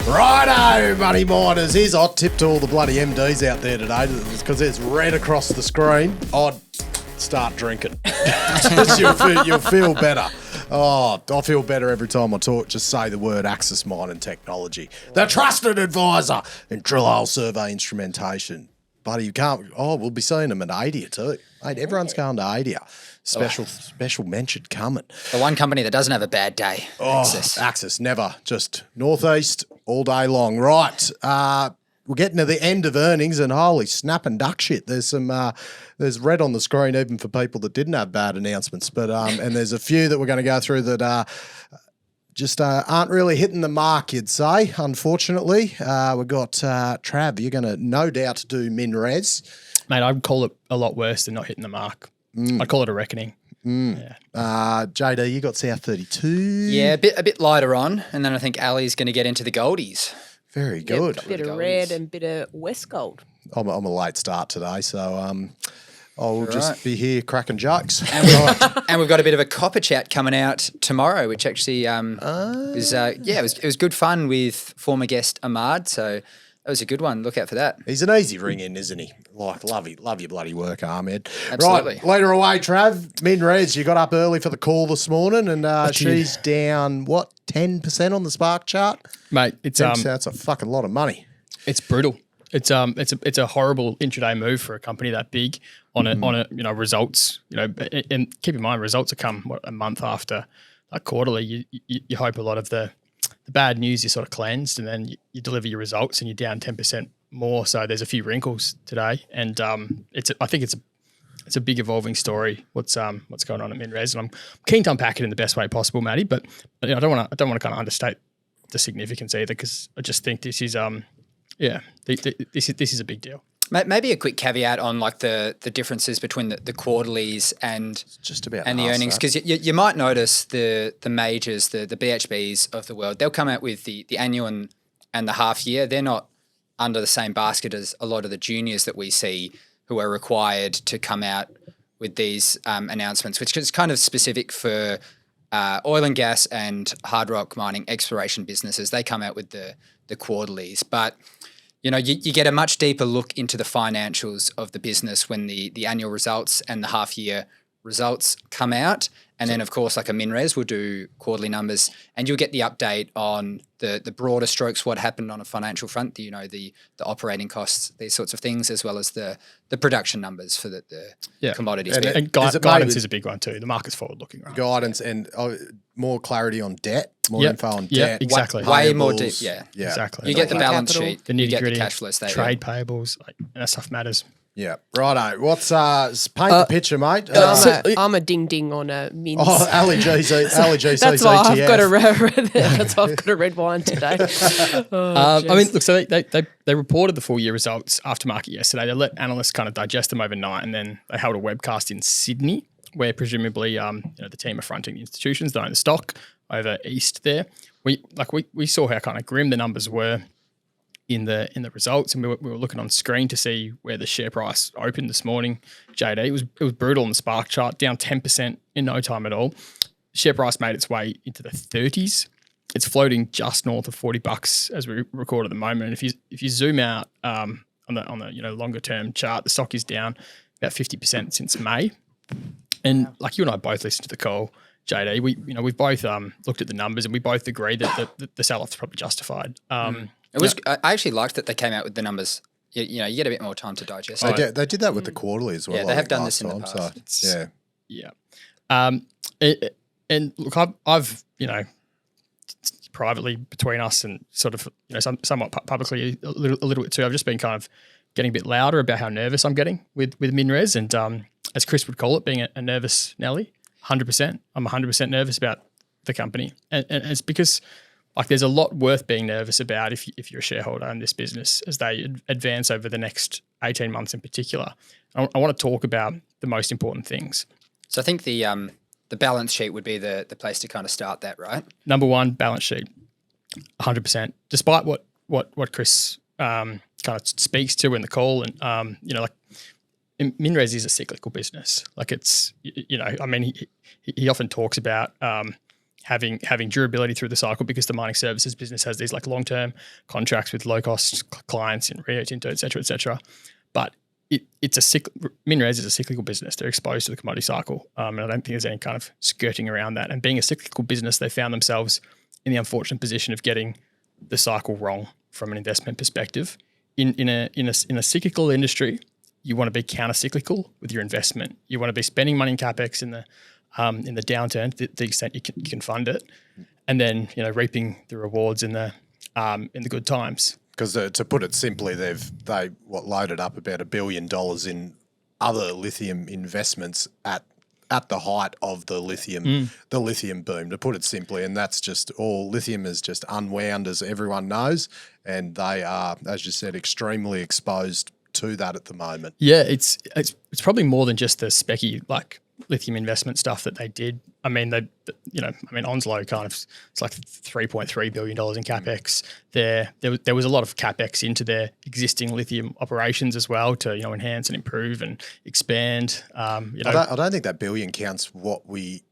Righto, money miners. Here's a hot tip to all the bloody MDs out there today, because it's red across the screen. I'd start drinking. You'll feel better. Oh, I feel better every time I talk. Just say the word Axis Mining Technology, the trusted advisor in drill hole survey instrumentation. Buddy, you can't. Oh, we'll be seeing them at ADIA too. Mate, everyone's going to ADIA. Special mention coming. The one company that doesn't have a bad day. Axis, never. Just northeast all day long. Right. We're getting to the end of earnings, and holy snap and duck shit. There's red on the screen even for people that didn't have bad announcements. But and there's a few that we're going to go through that just aren't really hitting the mark, you'd say, unfortunately. We've got Trav, you're going to no doubt do MinRes. Mate, I'd call it a lot worse than not hitting the mark. I'd call it a reckoning. Yeah. JD, you got South 32. Yeah, a bit lighter on, and then I think Ali's going to get into the Goldies. Very good. Yep, bit of red and bit of Westgold. I'm a late start today, so I'll just be here cracking jokes. And we've got a bit of a copper chat coming out tomorrow, which actually it was good fun with former guest Ahmad. So that was a good one. Look out for that. He's an easy ring in, isn't he? Like, love your bloody work, Ahmed. Absolutely. Right, later away, Trav. MinRes, you got up early for the call this morning, and she's down 10% on the Spark chart, mate. That's a fucking lot of money. It's brutal. It's a horrible intraday move for a company that big on a results. And keep in mind, results have come a month after like quarterly. You hope a lot of the bad news is sort of cleansed, and then you deliver your results and you're down 10% more. So there's a few wrinkles today, and I think it's a big evolving story. What's going on at MinRes, and I'm keen to unpack it in the best way possible, Matty. But I don't want to kind of understate the significance either, because I just think this is this is a big deal. Maybe a quick caveat on like the differences between the quarterlies and the earnings, because you might notice the majors, the BHBs of the world, they'll come out with the annual and the half year. They're not under the same basket as a lot of the juniors that we see who are required to come out with these announcements, which is kind of specific for oil and gas and hard rock mining exploration businesses. They come out with the quarterlies, but you get a much deeper look into the financials of the business when the annual results and the half year results come out. And then, of course, like a MinRes will do quarterly numbers, and you'll get the update on the broader strokes, what happened on a financial front, the operating costs, these sorts of things, as well as the production numbers for the commodities. And guidance is a big one too. The market's forward-looking, right? Guidance and more clarity on debt, more info on debt. Exactly. Way more deep, exactly. You get the balance sheet, the you get the nitty-gritty, cash flow statement. trade payables, and that stuff matters. Yeah, righto. What's paint the picture, mate? I'm a ding on a Mins. Oh, Ali GC's That's why ETF. That's why I've got a red wine today. I mean, look, so they reported the full year results after market yesterday. They let analysts kind of digest them overnight, and then they held a webcast in Sydney, where presumably the team are fronting the institutions that own the stock over east there. We saw how kind of grim the numbers were in the results, and we were looking on screen to see where the share price opened this morning. JD, it was brutal on the Spark chart, down 10% in no time at all. Share price made its way into the 30s. It's floating just north of $40 as we record at the moment. And if you zoom out on the longer term chart, the stock is down about 50% since May. And like you and I both listened to the call, JD, we both looked at the numbers, and we both agree that the sell-off's probably justified. It was. I actually liked that they came out with the numbers. You get a bit more time to digest. They did that with the quarterly as well. Yeah, they have done this in the past. So, and look, I've privately between us and sort of somewhat publicly a little bit too. I've just been kind of getting a bit louder about how nervous I'm getting with MinRes, and as Chris would call it, being a nervous Nelly. 100%. I'm 100% nervous about the company, and it's because. Like, there's a lot worth being nervous about if you're a shareholder in this business as they advance over the next 18 months in particular. I want to talk about the most important things. So I think the balance sheet would be the place to kind of start that, right? Number one, balance sheet, 100%. Despite what Chris kind of speaks to in the call, and MinRes is a cyclical business. Like, it's I mean he often talks about having durability through the cycle, because the mining services business has these like long-term contracts with low-cost clients in Rio Tinto, et cetera. But MinRes is a cyclical business. They're exposed to the commodity cycle, and I don't think there's any kind of skirting around that. And being a cyclical business, they found themselves in the unfortunate position of getting the cycle wrong from an investment perspective. In a cyclical industry, you want to be counter-cyclical with your investment. You want to be spending money in capex in the downturn to the extent you can fund it, and then reaping the rewards in the good times. Because to put it simply, they loaded up about $1 billion in other lithium investments at the height of the lithium boom. To put it simply, and that's just all. Lithium is just unwound, as everyone knows, and they are, as you said, extremely exposed to that at the moment. Yeah, it's probably more than just the specky like lithium investment stuff that they did. I mean, Onslow kind of, it's like $3.3 billion in capex. There was a lot of capex into their existing lithium operations as well to enhance and improve and expand. I don't think that billion counts what we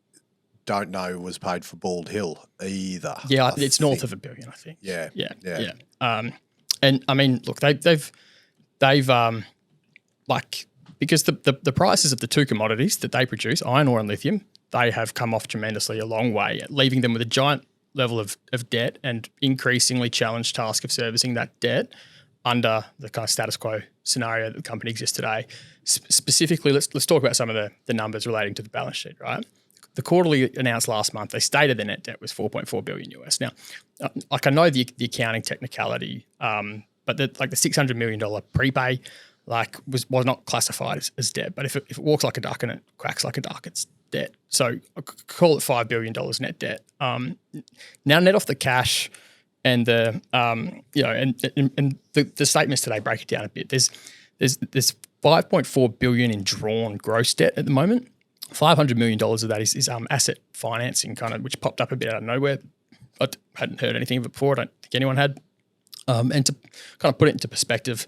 don't know was paid for Bald Hill either. Yeah, it's north of $1 billion, I think. Yeah. And I mean, look, they've because the prices of the two commodities that they produce, iron ore and lithium, they have come off tremendously a long way, leaving them with a giant level of debt and increasingly challenged task of servicing that debt under the kind of status quo scenario that the company exists today. Specifically, let's talk about some of the numbers relating to the balance sheet, right? The quarterly announced last month, they stated their net debt was $4.4 billion US. Now, I know the accounting technicality, but the $600 million prepay was not classified as debt. But if it walks like a duck and it quacks like a duck, it's debt. So I call it $5 billion net debt. Now net off the cash and the the statements today break it down a bit. There's $5.4 billion in drawn gross debt at the moment. $500 million of that is asset financing, kind of, which popped up a bit out of nowhere. I hadn't heard anything of it before. I don't think anyone had. And to kind of put it into perspective,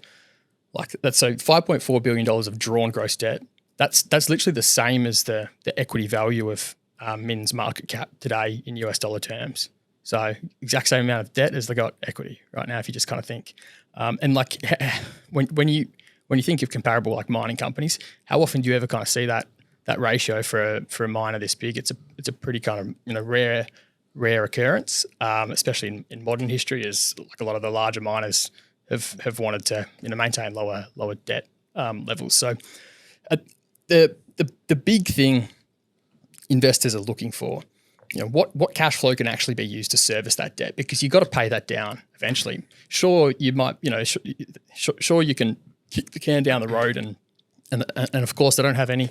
like that's so $5.4 billion of drawn gross debt. That's literally the same as the equity value of Min's market cap today in US dollar terms. So exact same amount of debt as they got equity right now, if you just kind of think. And like when you think of comparable like mining companies, how often do you ever kind of see that ratio for a miner this big? It's a pretty kind of rare occurrence, especially in modern history, as like a lot of the larger miners have wanted to maintain lower debt levels. So the big thing investors are looking for, what cash flow can actually be used to service that debt, because you've got to pay that down eventually. Sure, you might, sure you can kick the can down the road, and of course they don't have any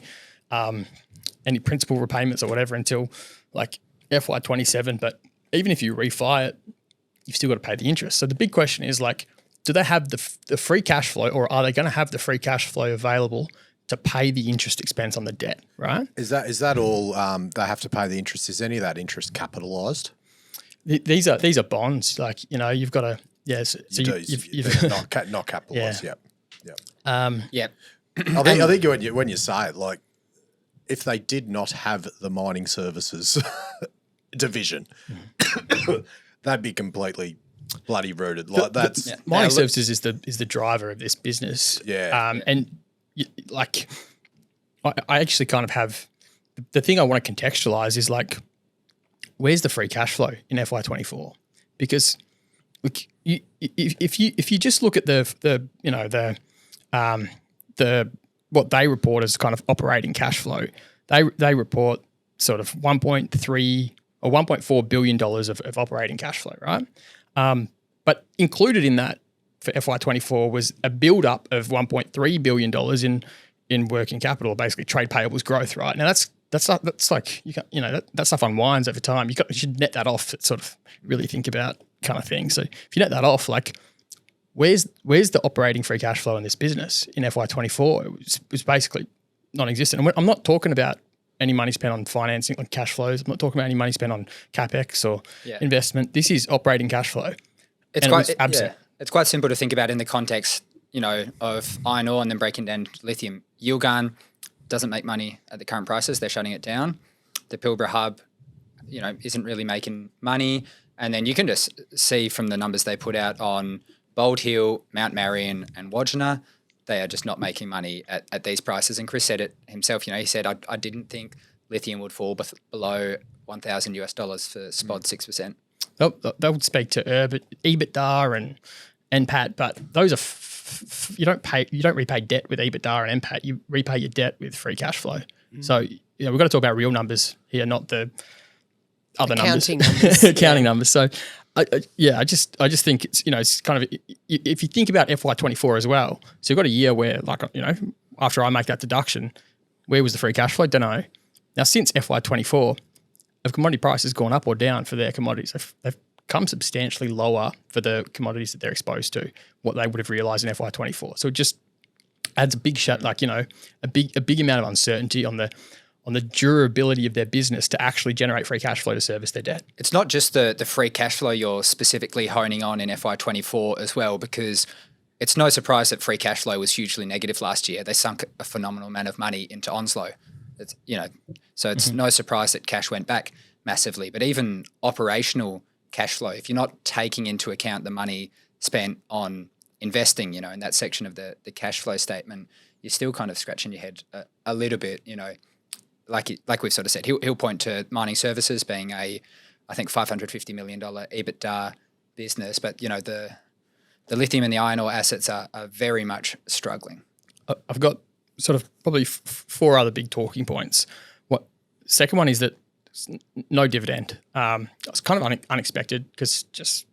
principal repayments or whatever until like FY27. But even if you refi it, you've still got to pay the interest. So the big question is like, do they have the free cash flow, or are they going to have the free cash flow available to pay the interest expense on the debt, right? Is that all they have to pay the interest? Is any of that interest capitalised? These are bonds. Like, you've got to, yes. So you've not capitalised. Yeah. Yep. I think when you say it, like, if they did not have the mining services division, they'd be completely bloody rooted. Like that's mining services is the driver of this business. Yeah. And like, I actually kind of have the thing I want to contextualize is like, where's the free cash flow in FY24? Because look, if you just look at the what they report as kind of operating cash flow, they report sort of 1.3 or $1.4 billion of operating cash flow, right? But included in that for FY24 was a build-up of $1.3 billion in working capital, basically trade payables growth, right? Now that's like that stuff unwinds over time. You should net that off to sort of really think about kind of thing. So if you net that off, like where's the operating free cash flow in this business in FY24? It was basically non-existent. And I'm not talking about any money spent on financing, on cash flows. I'm not talking about any money spent on capex or investment. This is operating cash flow. It's absent. It's quite simple to think about in the context, of iron ore and then breaking down lithium. Yilgarn doesn't make money at the current prices. They're shutting it down. The Pilbara hub isn't really making money. And then you can just see from the numbers they put out on Bald Hill, Mount Marion, and Wodgina, they are just not making money at these prices. And Chris said it himself. He said, I didn't think lithium would fall below $1,000 for spot 6%. That would speak to EBITDA and NPAT, but those are you don't repay debt with EBITDA and NPAT. You repay your debt with free cash flow. So we've got to talk about real numbers here, not the other Accounting numbers. Accounting numbers. So I just think it's it's kind of, if you think about FY24 as well. So you've got a year where after I make that deduction, where was the free cash flow? Don't know. Now since FY24, have commodity prices gone up or down for their commodities? They've come substantially lower for the commodities that they're exposed to, what they would have realised in FY24. So it just adds a big a big amount of uncertainty on the durability of their business to actually generate free cash flow to service their debt. It's not just the free cash flow you're specifically honing on in FY24 as well, because it's no surprise that free cash flow was hugely negative last year. They sunk a phenomenal amount of money into Onslow. So it's no surprise that cash went back massively. But even operational cash flow, if you're not taking into account the money spent on investing, in that section of the cash flow statement, you're still kind of scratching your head a little bit, Like we've sort of said, he'll point to mining services being I think $550 million EBITDA business, but the lithium and the iron ore assets are very much struggling. I've got sort of probably four other big talking points. Second one is that no dividend. It's kind of unexpected because just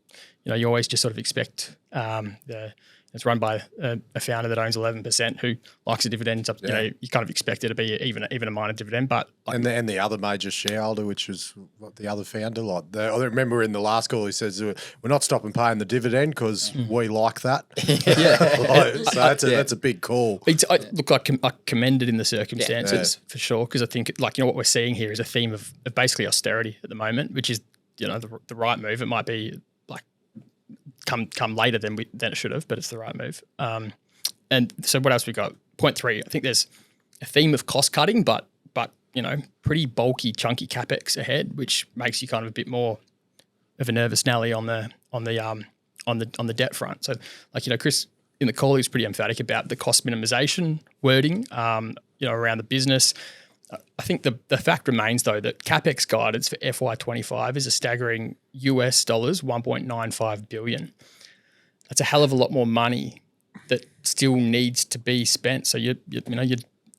you always just sort of expect it's run by a founder that owns 11% who likes a dividend. You kind of expect it to be even a minor dividend, but and the other major shareholder, which was what the other founder I remember in the last call he says we're not stopping paying the dividend because we like that. So that's a big call. I commend it in the circumstances for sure, because I think what we're seeing here is a theme of basically austerity at the moment, which is the right move. It might be come later than it should have, but it's the right move. And so what else we got? Point 3, I think there's a theme of cost cutting, but pretty bulky, chunky capex ahead, which makes you kind of a bit more of a nervous Nelly on the debt front. So Chris in the call, he was pretty emphatic about the cost minimization wording, around the business. I think the fact remains, though, that CapEx guidance for FY25 is a staggering US dollars $1.95 billion. That's a hell of a lot more money that still needs to be spent. So your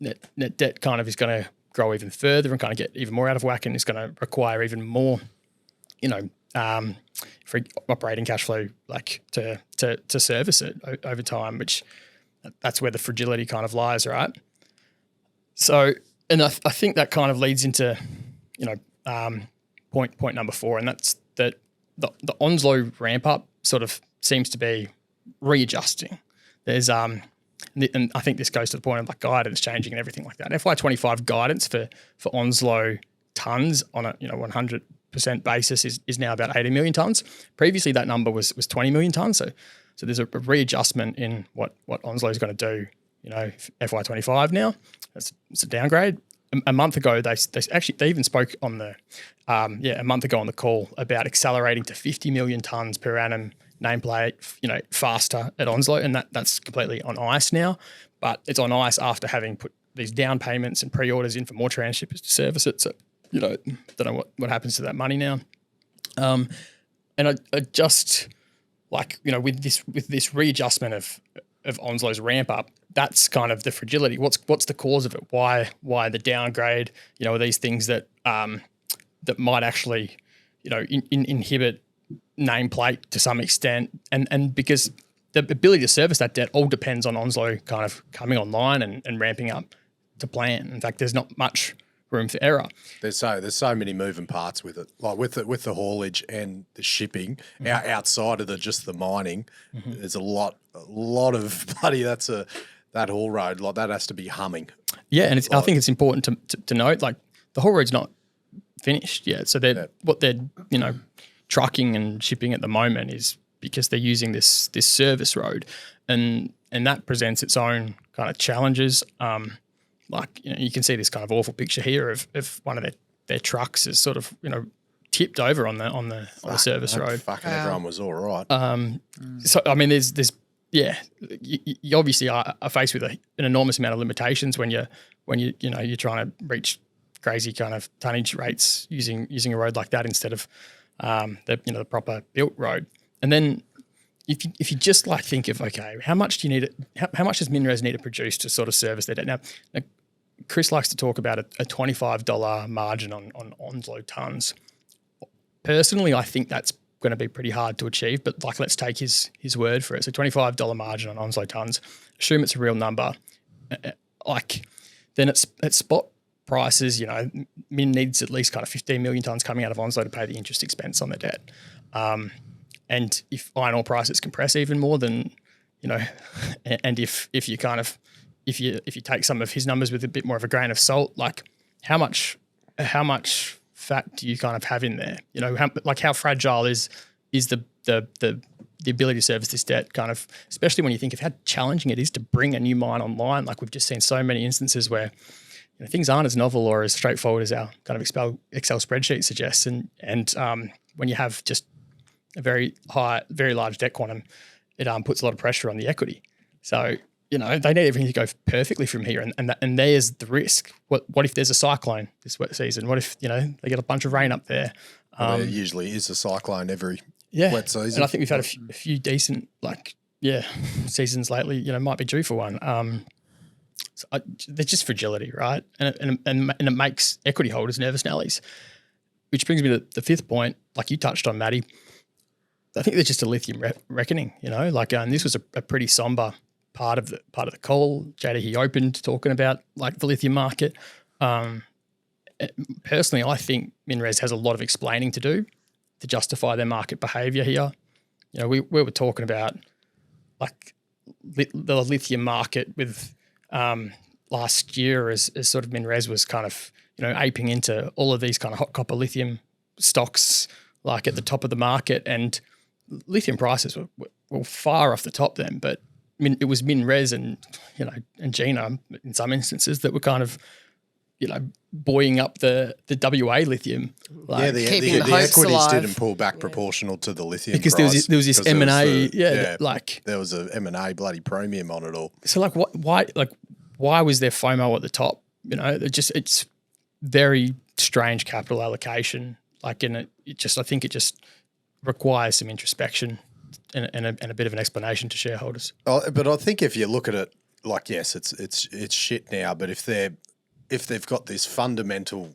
net debt kind of is going to grow even further and kind of get even more out of whack, and is going to require even more, free operating cash flow to service it over time. Which that's where the fragility kind of lies, right? So. And I think that kind of leads into, point number 4, and that's that the Onslow ramp up sort of seems to be readjusting. There's and I think this goes to the point of guidance changing and everything like that. FY25 guidance for Onslow tons on a 100% basis is now about 80 million tons. Previously that number was 20 million tons. So there's a readjustment in what Onslow is going to do. FY25 now. It's a downgrade. A month ago, they even spoke on a month ago on the call about accelerating to 50 million tons per annum nameplate, faster at Onslow, and that's completely on ice now. But it's on ice after having put these down payments and pre-orders in for more transshippers to service it. So don't know what happens to that money now. And I just with this readjustment of Onslow's ramp up, that's kind of the fragility. What's the cause of it? Why the downgrade? Are these things that that might actually inhibit nameplate to some extent, and because the ability to service that debt all depends on Onslow kind of coming online and ramping up to plan. In fact, there's not much room for error. There's so many moving parts with it, like with the haulage and the shipping outside of just the mining. There's a lot of bloody that haul road, that has to be humming. Yeah, and I think it's important to note, the haul road's not finished yet. So what they're trucking and shipping at the moment is because they're using this service road, and that presents its own kind of challenges. You can see this kind of awful picture here of one of their trucks is sort of tipped over on the service road. Fucking everyone was all right. So I mean, there's you obviously are faced with an enormous amount of limitations when you're trying to reach crazy kind of tonnage rates using a road like that instead of the proper built road. And then if you just like think of, okay, how much do you need? How much does MinRes need to produce to sort of service their debt? Now Chris likes to talk about a $25 margin on Onslow tons. Personally, I think that's going to be pretty hard to achieve, but like, let's take his word for it. So $25 margin on Onslow tons, assume it's a real number. Then at spot prices, Min needs at least kind of 15 million tons coming out of Onslow to pay the interest expense on the debt. And if iron ore prices compress even more, then, and if you take some of his numbers with a bit more of a grain of salt, like how much fat do you kind of have in there? How fragile is the ability to service this debt, kind of, especially when you think of how challenging it is to bring a new mine online. Like, we've just seen so many instances where things aren't as novel or as straightforward as our kind of Excel spreadsheet suggests. And when you have just a very large debt quantum, it puts a lot of pressure on the equity. So, they need everything to go perfectly from here. And there's the risk. What if there's a cyclone this wet season? What if, they get a bunch of rain up there? There usually is a cyclone every wet season. And I think we've had a few decent, seasons lately, might be due for one. There's just fragility, right? And it makes equity holders nervous Nellies, which brings me to the fifth point, like you touched on, Matty. I think there's just a lithium reckoning, and this was a pretty somber part of the call. JD, he opened talking about the lithium market. Personally, I think MinRes has a lot of explaining to do to justify their market behaviour here. We were talking about the lithium market with last year as sort of MinRes was kind of aping into all of these kind of hot copper lithium stocks at the top of the market, and lithium prices were far off the top then, but it was MinRes and Gina in some instances that were kind of buoying up the WA lithium. The equities didn't pull back proportional to the lithium because price. there was this M&A, there was a M&A bloody premium on it all. So why was there FOMO at the top? It's very strange capital allocation. I think it just requires some introspection and a bit of an explanation to shareholders. But I think if you look at it, yes, it's shit now. But if they've got this fundamental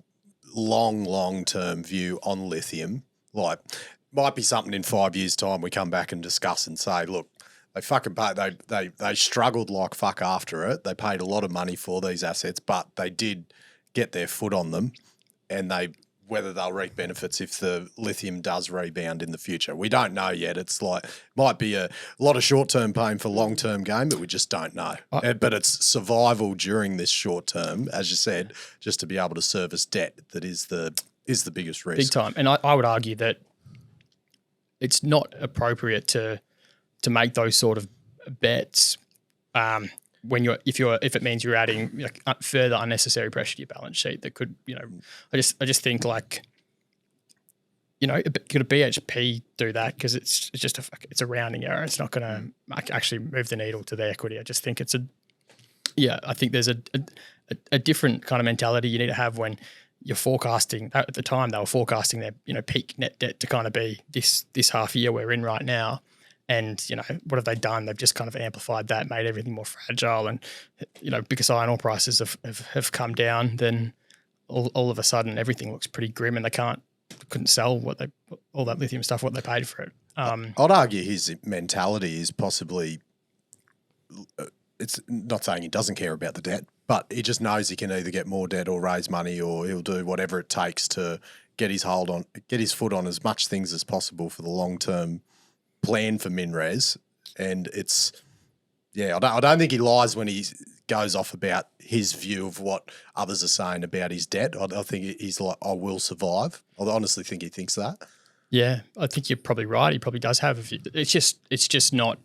long term view on lithium, might be something in 5 years' time we come back and discuss and say, look, they fucking paid, they struggled like fuck after it. They paid a lot of money for these assets, but they did get their foot on them, and whether they'll reap benefits if the lithium does rebound in the future. We don't know yet. It's might be a lot of short-term pain for long-term gain, but we just don't know. But it's survival during this short term, as you said, just to be able to service debt that is the biggest risk. Big time. And I would argue that it's not appropriate to make those sort of bets if it means you're adding further unnecessary pressure to your balance sheet that could, I just think could a BHP do that? Because it's just it's a rounding error. It's not going to actually move the needle to their equity. I just think I think there's a different kind of mentality you need to have when you're forecasting. At the time, they were forecasting their peak net debt to kind of be this half year we're in right now. And, what have they done? They've just kind of amplified that, made everything more fragile. And, because iron ore prices have come down, then all of a sudden everything looks pretty grim, and they couldn't sell all that lithium stuff, what they paid for it. I'd argue his mentality is possibly, it's not saying he doesn't care about the debt, but he just knows he can either get more debt or raise money, or he'll do whatever it takes to get his foot on as much things as possible for the long-term plan for MinRes. And I don't think he lies when he goes off about his view of what others are saying about his debt. I think he's like, I will survive. I honestly think he thinks that. Yeah, I think you're probably right. He probably does have a few. It's just not.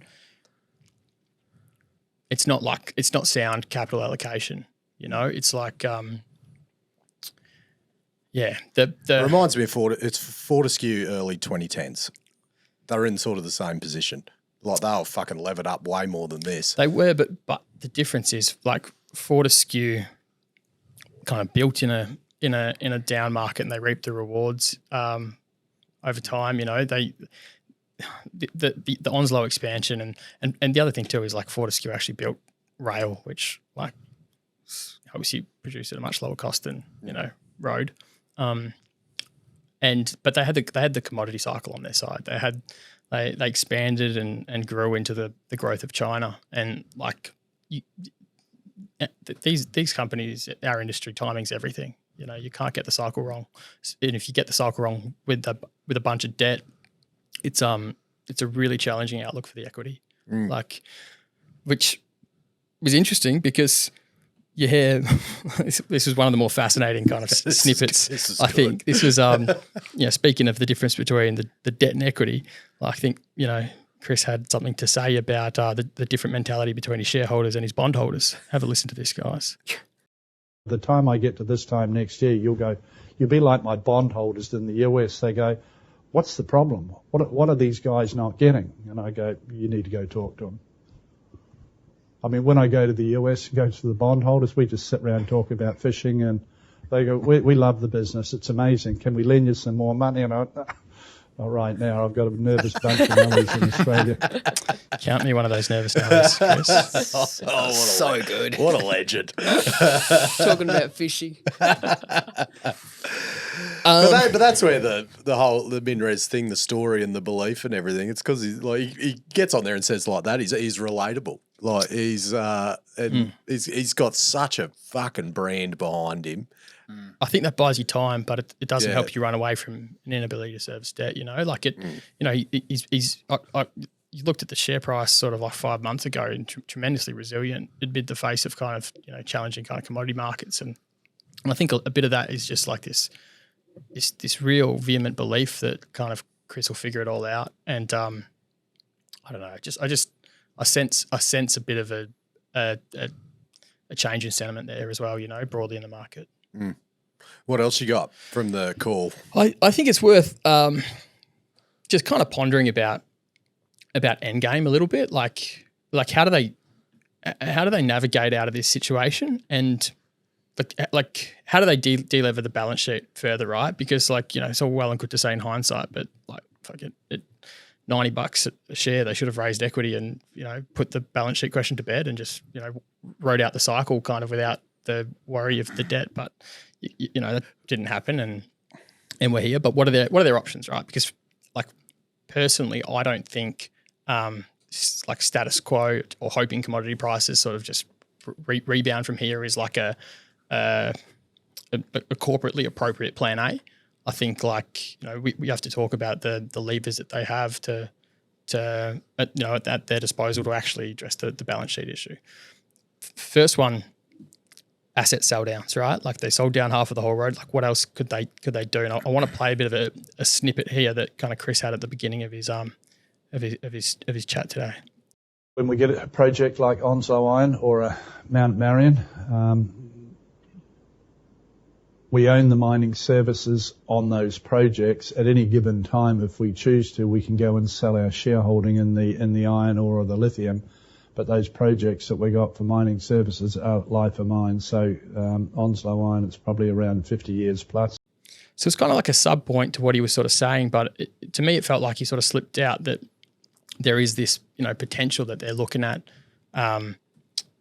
It's not sound capital allocation. It's like, Yeah. It reminds me of Fortescue early 2010s. They were in sort of the same position. Like they were fucking levered up way more than this. They were, but the difference is like Fortescue kind of built in a down market and they reaped the rewards over time. You know, the Onslow expansion and the other thing too is like Fortescue actually built rail, which like obviously produced at a much lower cost than road. But they had the commodity cycle on their side. They expanded and grew into the growth of China, and like these companies, our industry, timing's everything. You know, you can't get the cycle wrong, and if you get the cycle wrong with a bunch of debt, it's a really challenging outlook for the equity. Like, which was interesting because you hear this was one of the more fascinating kind of snippets. I think this was speaking of the difference between the debt and equity. I think Chris had something to say about the different mentality between his shareholders and his bondholders. Have a listen to this, guys. The time I get to this time next year, you'll be like my bondholders in the US. They go, what's the problem? What are these guys not getting? And I go, you need to go talk to them. I mean, when I go to the US, go to the bondholders, we just sit around and talk about fishing, and they go, we love the business. It's amazing. Can we lend you some more money? And I went, not right now. I've got a nervous bunch of numbers in Australia. Count me one of those nervous numbers, Chris. So good. What a legend. Talking about fishing. But that's where the MinRes thing, the story and the belief and everything. It's because he gets on there and says like that. He's relatable. Like he's got such a fucking brand behind him. I think that buys you time, but it doesn't help you run away from an inability to service debt. You looked at the share price sort of like 5 months ago and tremendously resilient amid the face of kind of challenging kind of commodity markets, and I think a bit of that is just like this real vehement belief that kind of Chris will figure it all out, and I don't know, I sense a bit of a change in sentiment there as well, broadly in the market. What else you got from the call? I think it's worth just kind of pondering about endgame a little bit, like how do they navigate out of this situation, and like how do they delever the balance sheet further, right? Because it's all well and good to say in hindsight, but like fucking at $90 a share, they should have raised equity and put the balance sheet question to bed and just rode out the cycle kind of without the worry of the debt, but that didn't happen, and we're here. But what are their options, right? Because personally, I don't think status quo or hoping commodity prices sort of just rebound from here is like a corporately appropriate plan A. I think we have to talk about the levers that they have to at their disposal to actually address the balance sheet issue. First one, asset sell downs, right? Like they sold down half of the whole road. Like what else could they do? And I want to play a bit of a snippet here that kind of Chris had at the beginning of his chat today. When we get a project like Onslow Iron or a Mount Marion, we own the mining services on those projects. At any given time, if we choose to, we can go and sell our shareholding in the iron ore or the lithium. But those projects that we got for mining services are life of mine. So Onslow Iron, it's probably around 50 years plus. So it's kind of like a sub point to what he was sort of saying, but to me it felt like he sort of slipped out that there is this potential that they're looking at,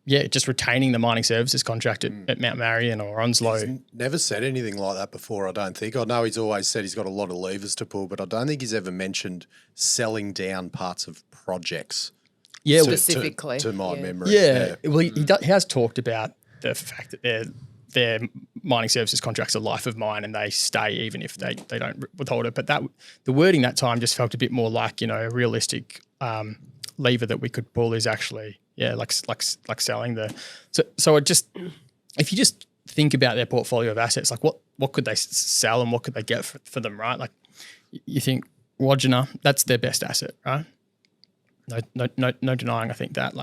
just retaining the mining services contract at Mount Marion or Onslow. He's never said anything like that before, I don't think. I know he's always said he's got a lot of levers to pull, but I don't think he's ever mentioned selling down parts of projects. Yeah, specifically to my memory. Yeah, well, he has talked about the fact that their mining services contracts are life of mine and they stay even if they don't withhold it. But the wording that time just felt a bit more like a realistic lever that we could pull is actually like selling the. So if you just think about their portfolio of assets, like what could they sell and what could they get for them, right? Like you think Wodgina, that's their best asset, right? No denying. I think that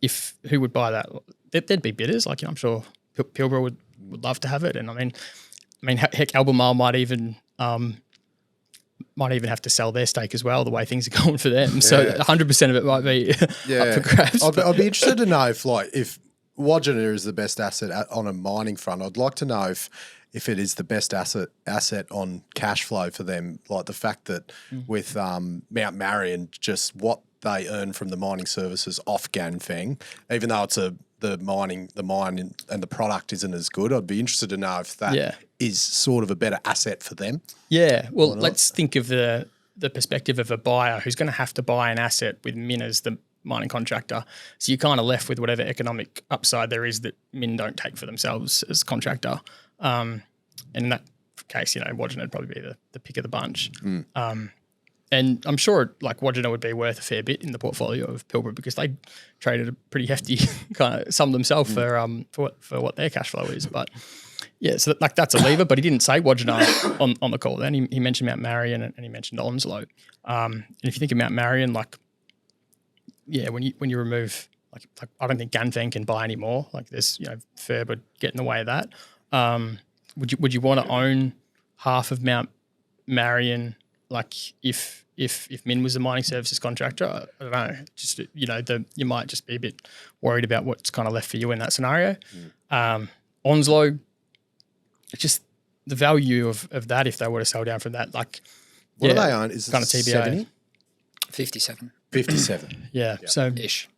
if who would buy that, there'd be bidders. I'm sure Pilbara would love to have it, and I mean, I mean, heck, Albemarle might even have to sell their stake as well, the way things are going for them. Yeah. So 100% of it might be up for grabs. I'd be interested to know if Wodgina is the best asset on a mining front. I'd like to know if it is the best asset on cash flow for them, like the fact that with Mount Marion, just what they earn from the mining services off Ganfeng, even though it's the mine and the product isn't as good. I'd be interested to know if that is sort of a better asset for them. Yeah, well, let's think of the perspective of a buyer who's going to have to buy an asset with Min as the mining contractor. So you're kind of left with whatever economic upside there is that Min don't take for themselves as contractor. And in that case, Wodgina would probably be the pick of the bunch. And I'm sure Wodgina would be worth a fair bit in the portfolio of Pilbara because they traded a pretty hefty kind of sum themselves for what their cash flow is. But yeah, so that's a lever. But he didn't say Wodgina on the call. Then he mentioned Mount Marion and he mentioned Onslow. And if you think of Mount Marion, when you remove I don't think Ganfeng can buy anymore. There's Ferb would get in the way of that. Would you want to own half of Mount Marion? If Min was a mining services contractor, I don't know. Just you might just be a bit worried about what's kind of left for you in that scenario. Onslow, just the value of that if they were to sell down from that. What do they own? Is it kind of TBA? 70? 57. 57. Yeah. So ish.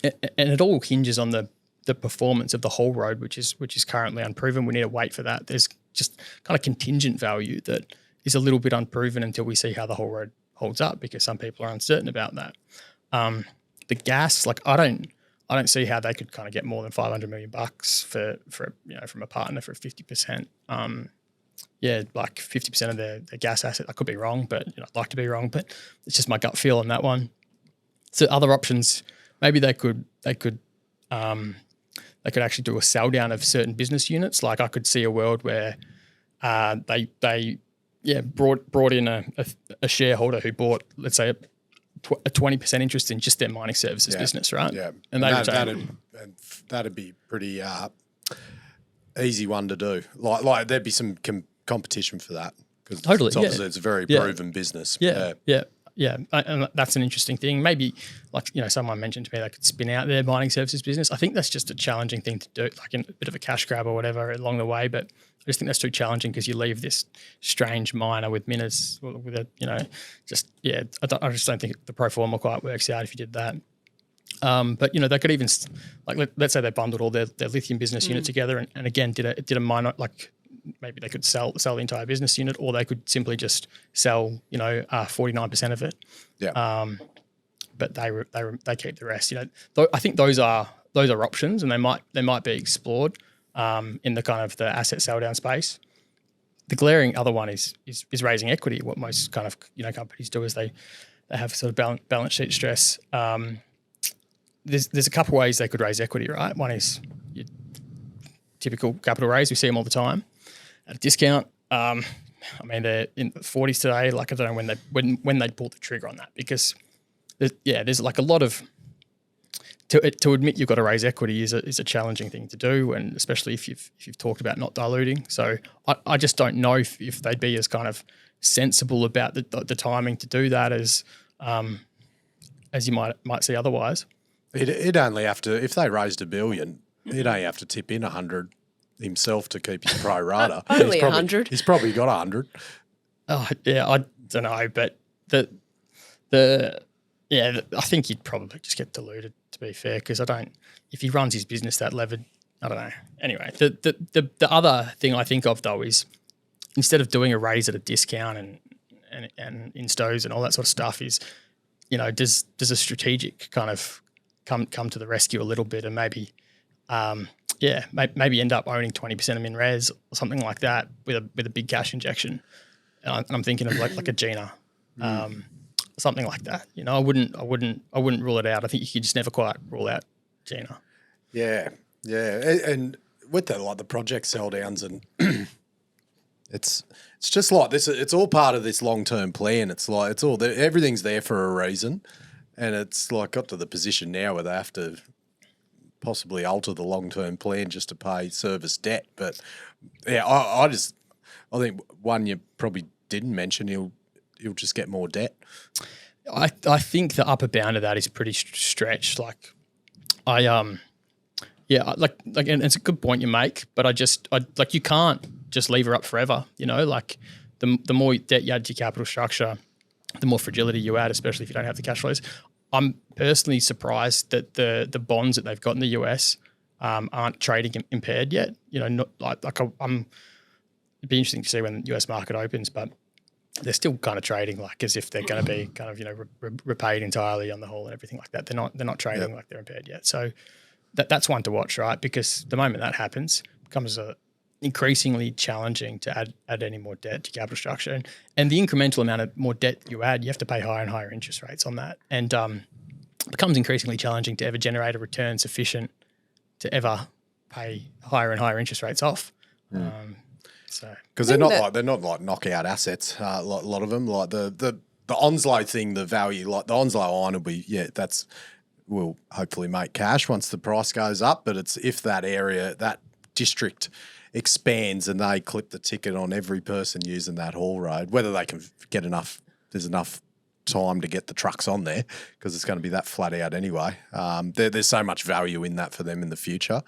And it all hinges on the performance of the whole road, which is currently unproven. We need to wait for that. There's just kind of contingent value that is a little bit unproven until we see how the whole road holds up because some people are uncertain about that. The gas, I don't see how they could kind of get more than $500 million for from a partner for 50%. 50% of their gas asset. I could be wrong, but I'd like to be wrong, but it's just my gut feel on that one. So other options, maybe they could actually do a sell down of certain business units. I could see a world where they brought in a shareholder who bought, let's say, a 20% interest in just their mining services business, right? Yeah, and that'd be pretty easy one to do. There'd be some competition for that because it's a very proven business. Yeah, and that's an interesting thing. Maybe, someone mentioned to me they could spin out their mining services business. I think that's just a challenging thing to do, a bit of a cash grab or whatever along the way. But I just think that's too challenging because you leave this strange miner with Minas with a, I just don't think the pro forma quite works out if you did that. But they could even let's say they bundled all their lithium business unit together and again did a minor maybe they could sell the entire business unit, or they could simply just sell 49% of it. Yeah. But they keep the rest. I think those are options, and they might be explored in the kind of the asset sell down space. The glaring other one is raising equity. What most kind of companies do is they have sort of balance sheet stress. There's a couple ways they could raise equity, right? One is your typical capital raise. We see them all the time at a discount. I mean, they're in the 40s today. I don't know when they'd pull the trigger on that because there's a lot of to admit you've got to raise equity is a challenging thing to do, and especially if you've talked about not diluting. So I just don't know if they'd be as kind of sensible about the timing to do that as you might see otherwise. He'd only have to, if they raised $1 billion, he'd only have to tip in 100 himself to keep his pro rata. Only 100. He's probably got 100. Oh yeah, I don't know, but I think he'd probably just get diluted. To be fair, because if he runs his business that levered, I don't know. Anyway, the other thing I think of though is instead of doing a raise at a discount and instos and all that sort of stuff is, does a strategic kind of come to the rescue a little bit and maybe maybe end up owning 20% of MinRes or something like that with a big cash injection. And I'm thinking of like a Gina, something like that. I wouldn't rule it out. I think you could just never quite rule out Gina. Yeah, and with the project sell downs and it's just like this. It's all part of this long term plan. It's everything's there for a reason. And it's got to the position now where they have to possibly alter the long-term plan just to pay service debt. But yeah, I just I think one you probably didn't mention, he'll just get more debt. I think the upper bound of that is pretty stretched. Like and it's a good point you make, but I you can't just leave her up forever. You know, like the more debt you add to your capital structure, the more fragility you add, especially if you don't have the cash flows. I'm personally surprised that the bonds that they've got in the US aren't trading impaired yet. You know, not it'd be interesting to see when the US market opens, but they're still kind of trading like as if they're going to be kind of, you know, repaid entirely on the whole and everything like that. They're not trading like they're impaired yet. So that's one to watch, right? Because the moment that happens, it becomes increasingly challenging to add any more debt to capital structure. And the incremental amount of more debt you add, you have to pay higher and higher interest rates on that. And it becomes increasingly challenging to ever generate a return sufficient to ever pay higher and higher interest rates off. Because they're not like knockout assets. A lot of them, like the Onslow thing, the value, like the Onslow iron will be will hopefully make cash once the price goes up. But it's if that area, that district expands and they clip the ticket on every person using that haul road, whether they can get there's enough time to get the trucks on there because it's going to be that flat out anyway. There's so much value in that for them in the future.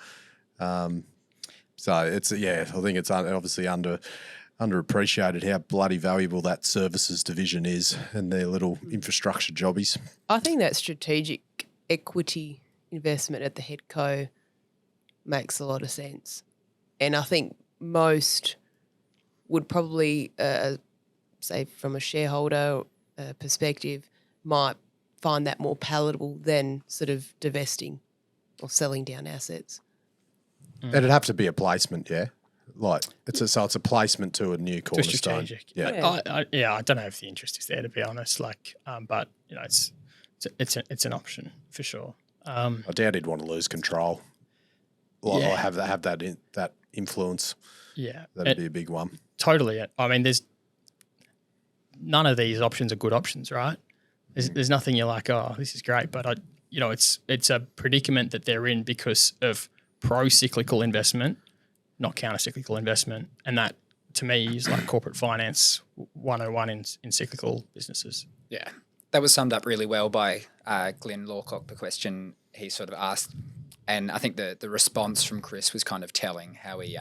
So it's I think it's obviously underappreciated how bloody valuable that services division is and their little infrastructure jobbies. I think that strategic equity investment at the headco makes a lot of sense, and I think most would probably say from a shareholder perspective might find that more palatable than sort of divesting or selling down assets. It'd have to be a placement, yeah. Like it's a placement to a new cornerstone. Strategic. Yeah. I don't know if the interest is there, to be honest. Like, but you know, it's an option for sure. I doubt he'd want to lose control. Or have that influence. Yeah, that'd be a big one. Totally. I mean, there's none of these options are good options, right? There's nothing you're like, oh, this is great, but it's a predicament that they're in because of pro-cyclical investment, not counter-cyclical investment. And that, to me, is like corporate finance 101 in cyclical businesses. Yeah. That was summed up really well by Glenn Lawcock, the question he sort of asked. And I think the response from Chris was kind of telling how he,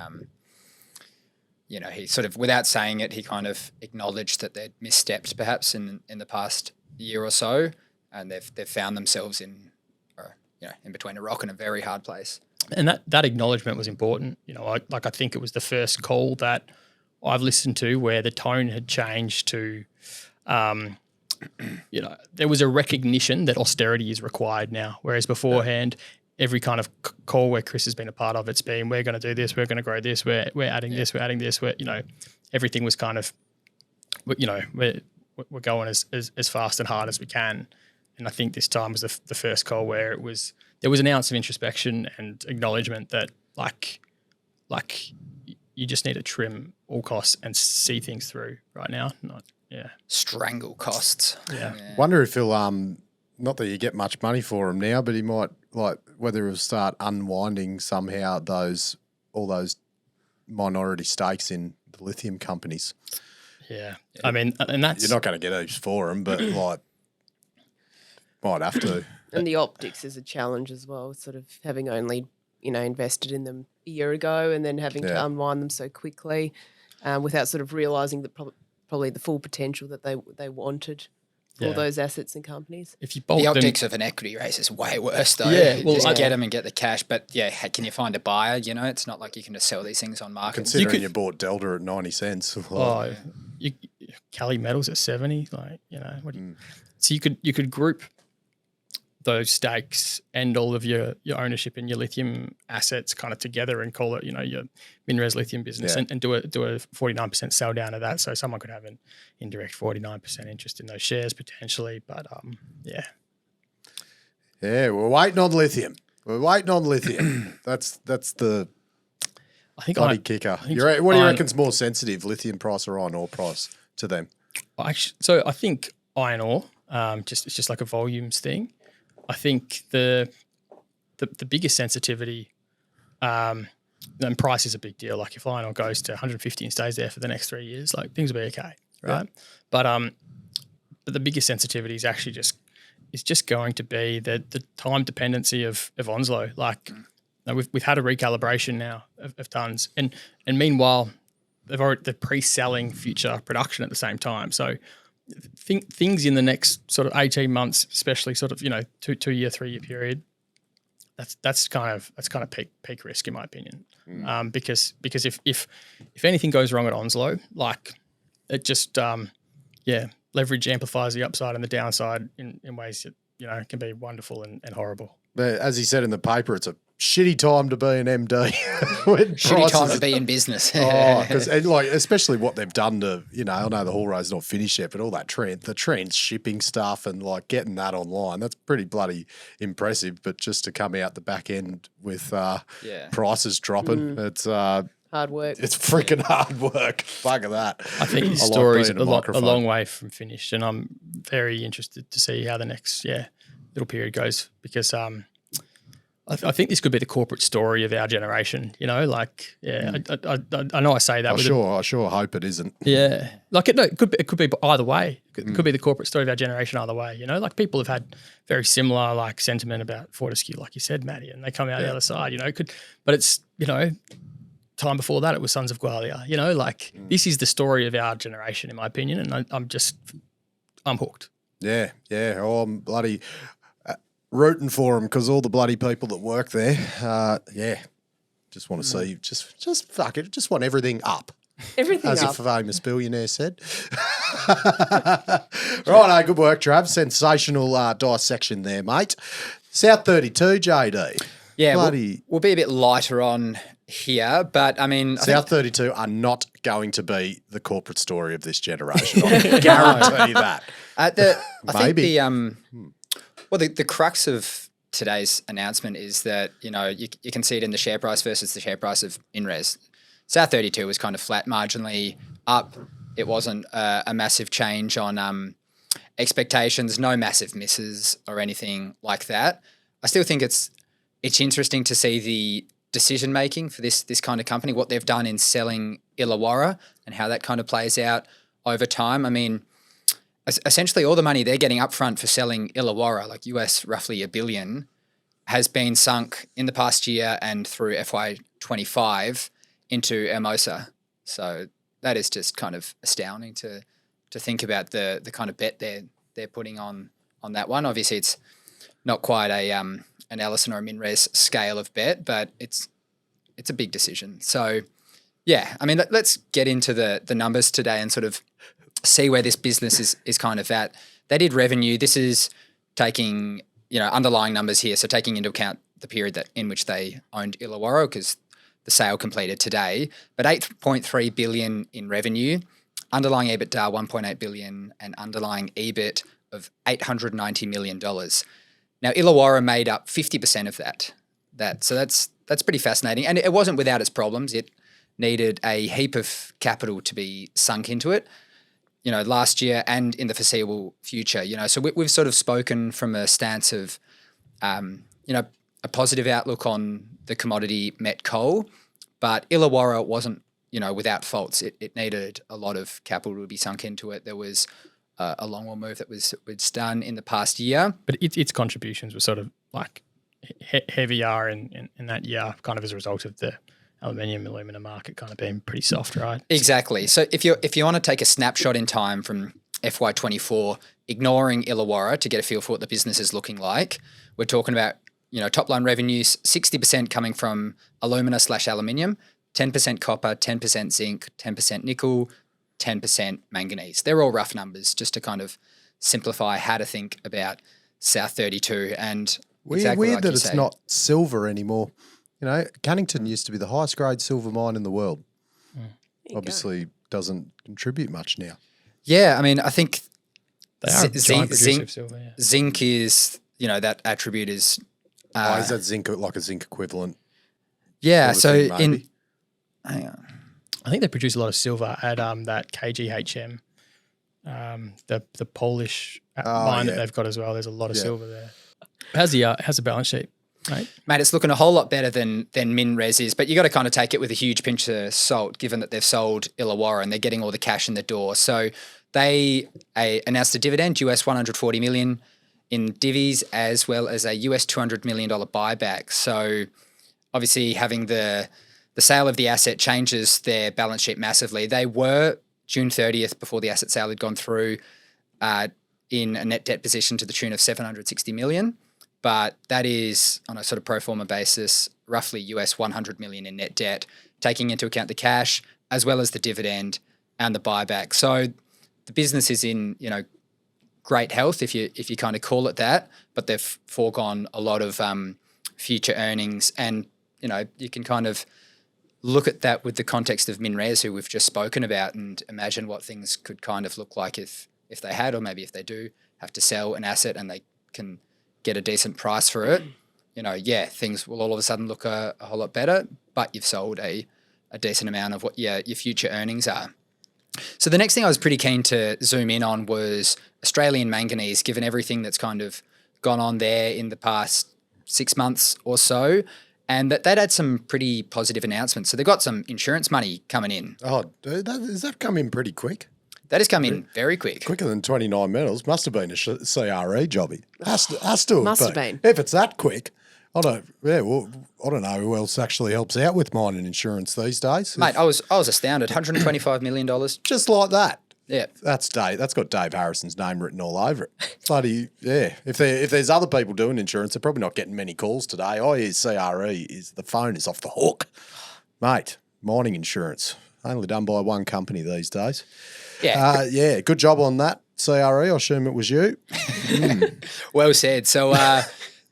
he sort of, without saying it, he kind of acknowledged that they'd misstepped perhaps in the past year or so. And they've found themselves in between a rock and a very hard place. And that acknowledgement was important. You know, I think it was the first call that I've listened to where the tone had changed to, there was a recognition that austerity is required now, whereas beforehand, every kind of call where Chris has been a part of, it's been, we're going to do this, we're going to grow this, we're adding this, we're adding this, everything was kind of, we're going as fast and hard as we can. And I think this time was the first call where there was an ounce of introspection and acknowledgement that like you just need to trim all costs and see things through right now. Strangle costs. Yeah. Wonder if he'll not that you get much money for him now, but he might whether he'll start unwinding somehow all those minority stakes in the lithium companies. Yeah. I mean, and that's, you're not going to get heaps for him, but might have to. And the optics is a challenge as well, sort of having only, invested in them a year ago and then having to unwind them so quickly without sort of realising that probably the full potential that they wanted for those assets and companies. If you the optics of an equity raise is way worse though. Yeah, well, just get them and get the cash. But can you find a buyer? It's not like you can just sell these things on market. Considering you bought Delta at 90 cents. Cali Metals at 70, so you could group those stakes and all of your ownership in your lithium assets kind of together and call it, your MinRes lithium business and do a 49% sell down of that. So someone could have an indirect 49% interest in those shares potentially. But Yeah, we're waiting on lithium. That's the bloody kicker. What do you reckon's more sensitive, lithium price or iron ore price to them? So I think iron ore, it's just like a volumes thing. I think the biggest sensitivity then price is a big deal. Like if iron ore goes to 150 and stays there for the next 3 years, like things will be okay, right? Yeah. But the biggest sensitivity is actually just going to be the time dependency of Onslow. Like we've had a recalibration now of tons, and meanwhile they're pre-selling future production at the same time. So things in the next sort of 18 months, especially sort of 2 year, 3 year period, that's kind of peak risk in my opinion. Because if anything goes wrong at Onslow, like it just leverage amplifies the upside and the downside in ways that can be wonderful and horrible. But as he said in the paper, it's a shitty time to be an MD. Shitty time to be in business. Because especially what they've done to, I know the haul road's not finished yet, but all that the transshipping stuff and like getting that online, that's pretty bloody impressive. But just to come out the back end with prices dropping, it's hard work. It's freaking hard work. Bugger that. I think this story's a long way from finished, and I'm very interested to see how the next little period goes, because I think this could be the corporate story of our generation. I know I say that. I sure hope it isn't. Yeah, it could be either way. It could be the corporate story of our generation either way. Like people have had very similar like sentiment about Fortescue, like you said, Matty, and they come out the other side. But it's time before that it was Sons of Gwalia. This is the story of our generation, in my opinion, and I'm hooked. Yeah. Oh, I'm bloody rooting for them because all the bloody people that work there, just want to see, just fuck it, just want everything up. Everything as up. a famous billionaire said. Right, good work, Trav. Sensational dissection there, mate. South 32, JD. Yeah, we'll be a bit lighter on here, but I mean... South 32 are not going to be the corporate story of this generation. I guarantee that. I think the crux of today's announcement is that, you can see it in the share price versus the share price of MinRes. South 32 was kind of flat, marginally up. It wasn't a massive change on expectations, no massive misses or anything like that. I still think it's interesting to see the decision making for this kind of company, what they've done in selling Illawarra and how that kind of plays out over time. I mean, essentially all the money they're getting upfront for selling Illawarra, like US roughly $1 billion, has been sunk in the past year and through FY25 into Hermosa. So that is just kind of astounding to think about the kind of bet they're putting on that one. Obviously, it's not quite an Ellison or a MinRes scale of bet, but it's a big decision. So, yeah, I mean, let's get into the numbers today and sort of see where this business is kind of at. They did revenue. This is taking, underlying numbers here, so taking into account the period in which they owned Illawarra, because the sale completed today, but 8.3 billion in revenue, underlying EBITDA 1.8 billion, and underlying EBIT of $890 million. Now, Illawarra made up 50% of that. So that's pretty fascinating. And it wasn't without its problems. It needed a heap of capital to be sunk into it, last year and in the foreseeable future. So we've sort of spoken from a stance of, a positive outlook on the commodity met coal, but Illawarra wasn't, without faults. It needed a lot of capital to be sunk into it. There was a longwall move that was done in the past year. But its contributions were sort of like heavier in that year, kind of as a result of the alumina market kind of being pretty soft, right? Exactly. So if you want to take a snapshot in time from FY24, ignoring Illawarra to get a feel for what the business is looking like, we're talking about top line revenues, 60% coming from alumina/aluminium, 10% copper, 10% zinc, 10% nickel, 10% manganese. They're all rough numbers just to kind of simplify how to think about South 32. And exactly weird like that it's not silver anymore. Cunnington used to be the highest grade silver mine in the world. Obviously doesn't contribute much now. Yeah, I mean, I think they are a giant producer of silver, yeah. Zinc is, that attribute is... is that zinc like a zinc equivalent? Yeah, so hang on. I think they produce a lot of silver at that KGHM, the Polish mine that they've got as well. There's a lot of silver there. How's the balance sheet? Mate, it's looking a whole lot better than MinRes is, but you got to kind of take it with a huge pinch of salt, given that they've sold Illawarra and they're getting all the cash in the door. So they announced a dividend, US $140 million in divvies, as well as a US $200 million buyback. So obviously having the sale of the asset changes their balance sheet massively. They were June 30th, before the asset sale had gone through, in a net debt position to the tune of $760 million. But that is, on a sort of pro forma basis, roughly US $100 million in net debt, taking into account the cash as well as the dividend and the buyback. So the business is in, great health, if you kind of call it that, but they've foregone a lot of future earnings. And, you can kind of look at that with the context of MinRes, who we've just spoken about, and imagine what things could kind of look like if they had, or maybe if they do have to sell an asset and they can get a decent price for it, things will all of a sudden look a whole lot better, but you've sold a decent amount of what your future earnings are. So the next thing I was pretty keen to zoom in on was Australian Manganese, given everything that's kind of gone on there in the past 6 months or so, and that they'd had some pretty positive announcements. So they've got some insurance money coming in. Oh, dude, has that come in pretty quick? That has come in very quick. Quicker than 29 Metals. Must have been a CRE jobby. Has to Must have been. If it's that quick, I don't know who else actually helps out with mining insurance these days. Mate, I was astounded. $125 million. Just like that. Yeah. That's got Dave Harrison's name written all over it. Bloody, yeah. If there's other people doing insurance, they're probably not getting many calls today. Oh, here's CRE. The phone is off the hook. Mate, mining insurance. Only done by one company these days. Yeah. Good job on that, CRE. I assume it was you. Well said. So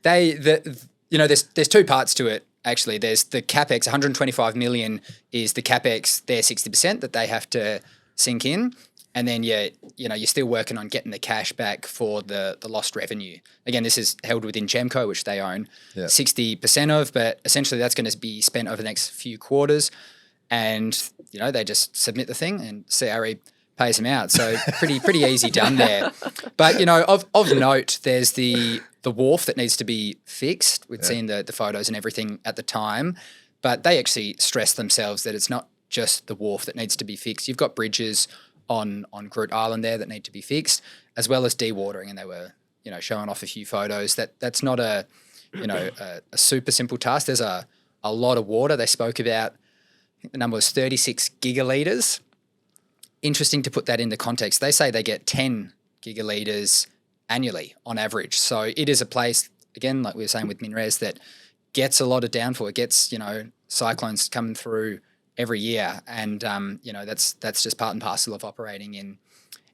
there's two parts to it, actually. There's the CapEx, $125 million is the CapEx, their 60% that they have to sink in. And then you're still working on getting the cash back for the lost revenue. Again, this is held within Gemco, which they own 60% of, but essentially that's going to be spent over the next few quarters. And, they just submit the thing and CRE pays them out. So pretty easy done there. But, of note, there's the wharf that needs to be fixed. We'd seen the photos and everything at the time, but they actually stressed themselves that it's not just the wharf that needs to be fixed. You've got bridges on Groot Island there that need to be fixed, as well as dewatering. And they were, showing off a few photos. That's not a super simple task. There's a lot of water. They spoke about, I think the number was 36 gigalitres. Interesting to put that into context. They say they get 10 gigalitres annually on average. So it is a place, again, like we were saying with MinRes, that gets a lot of downfall. It gets, cyclones coming through every year. And, that's just part and parcel of operating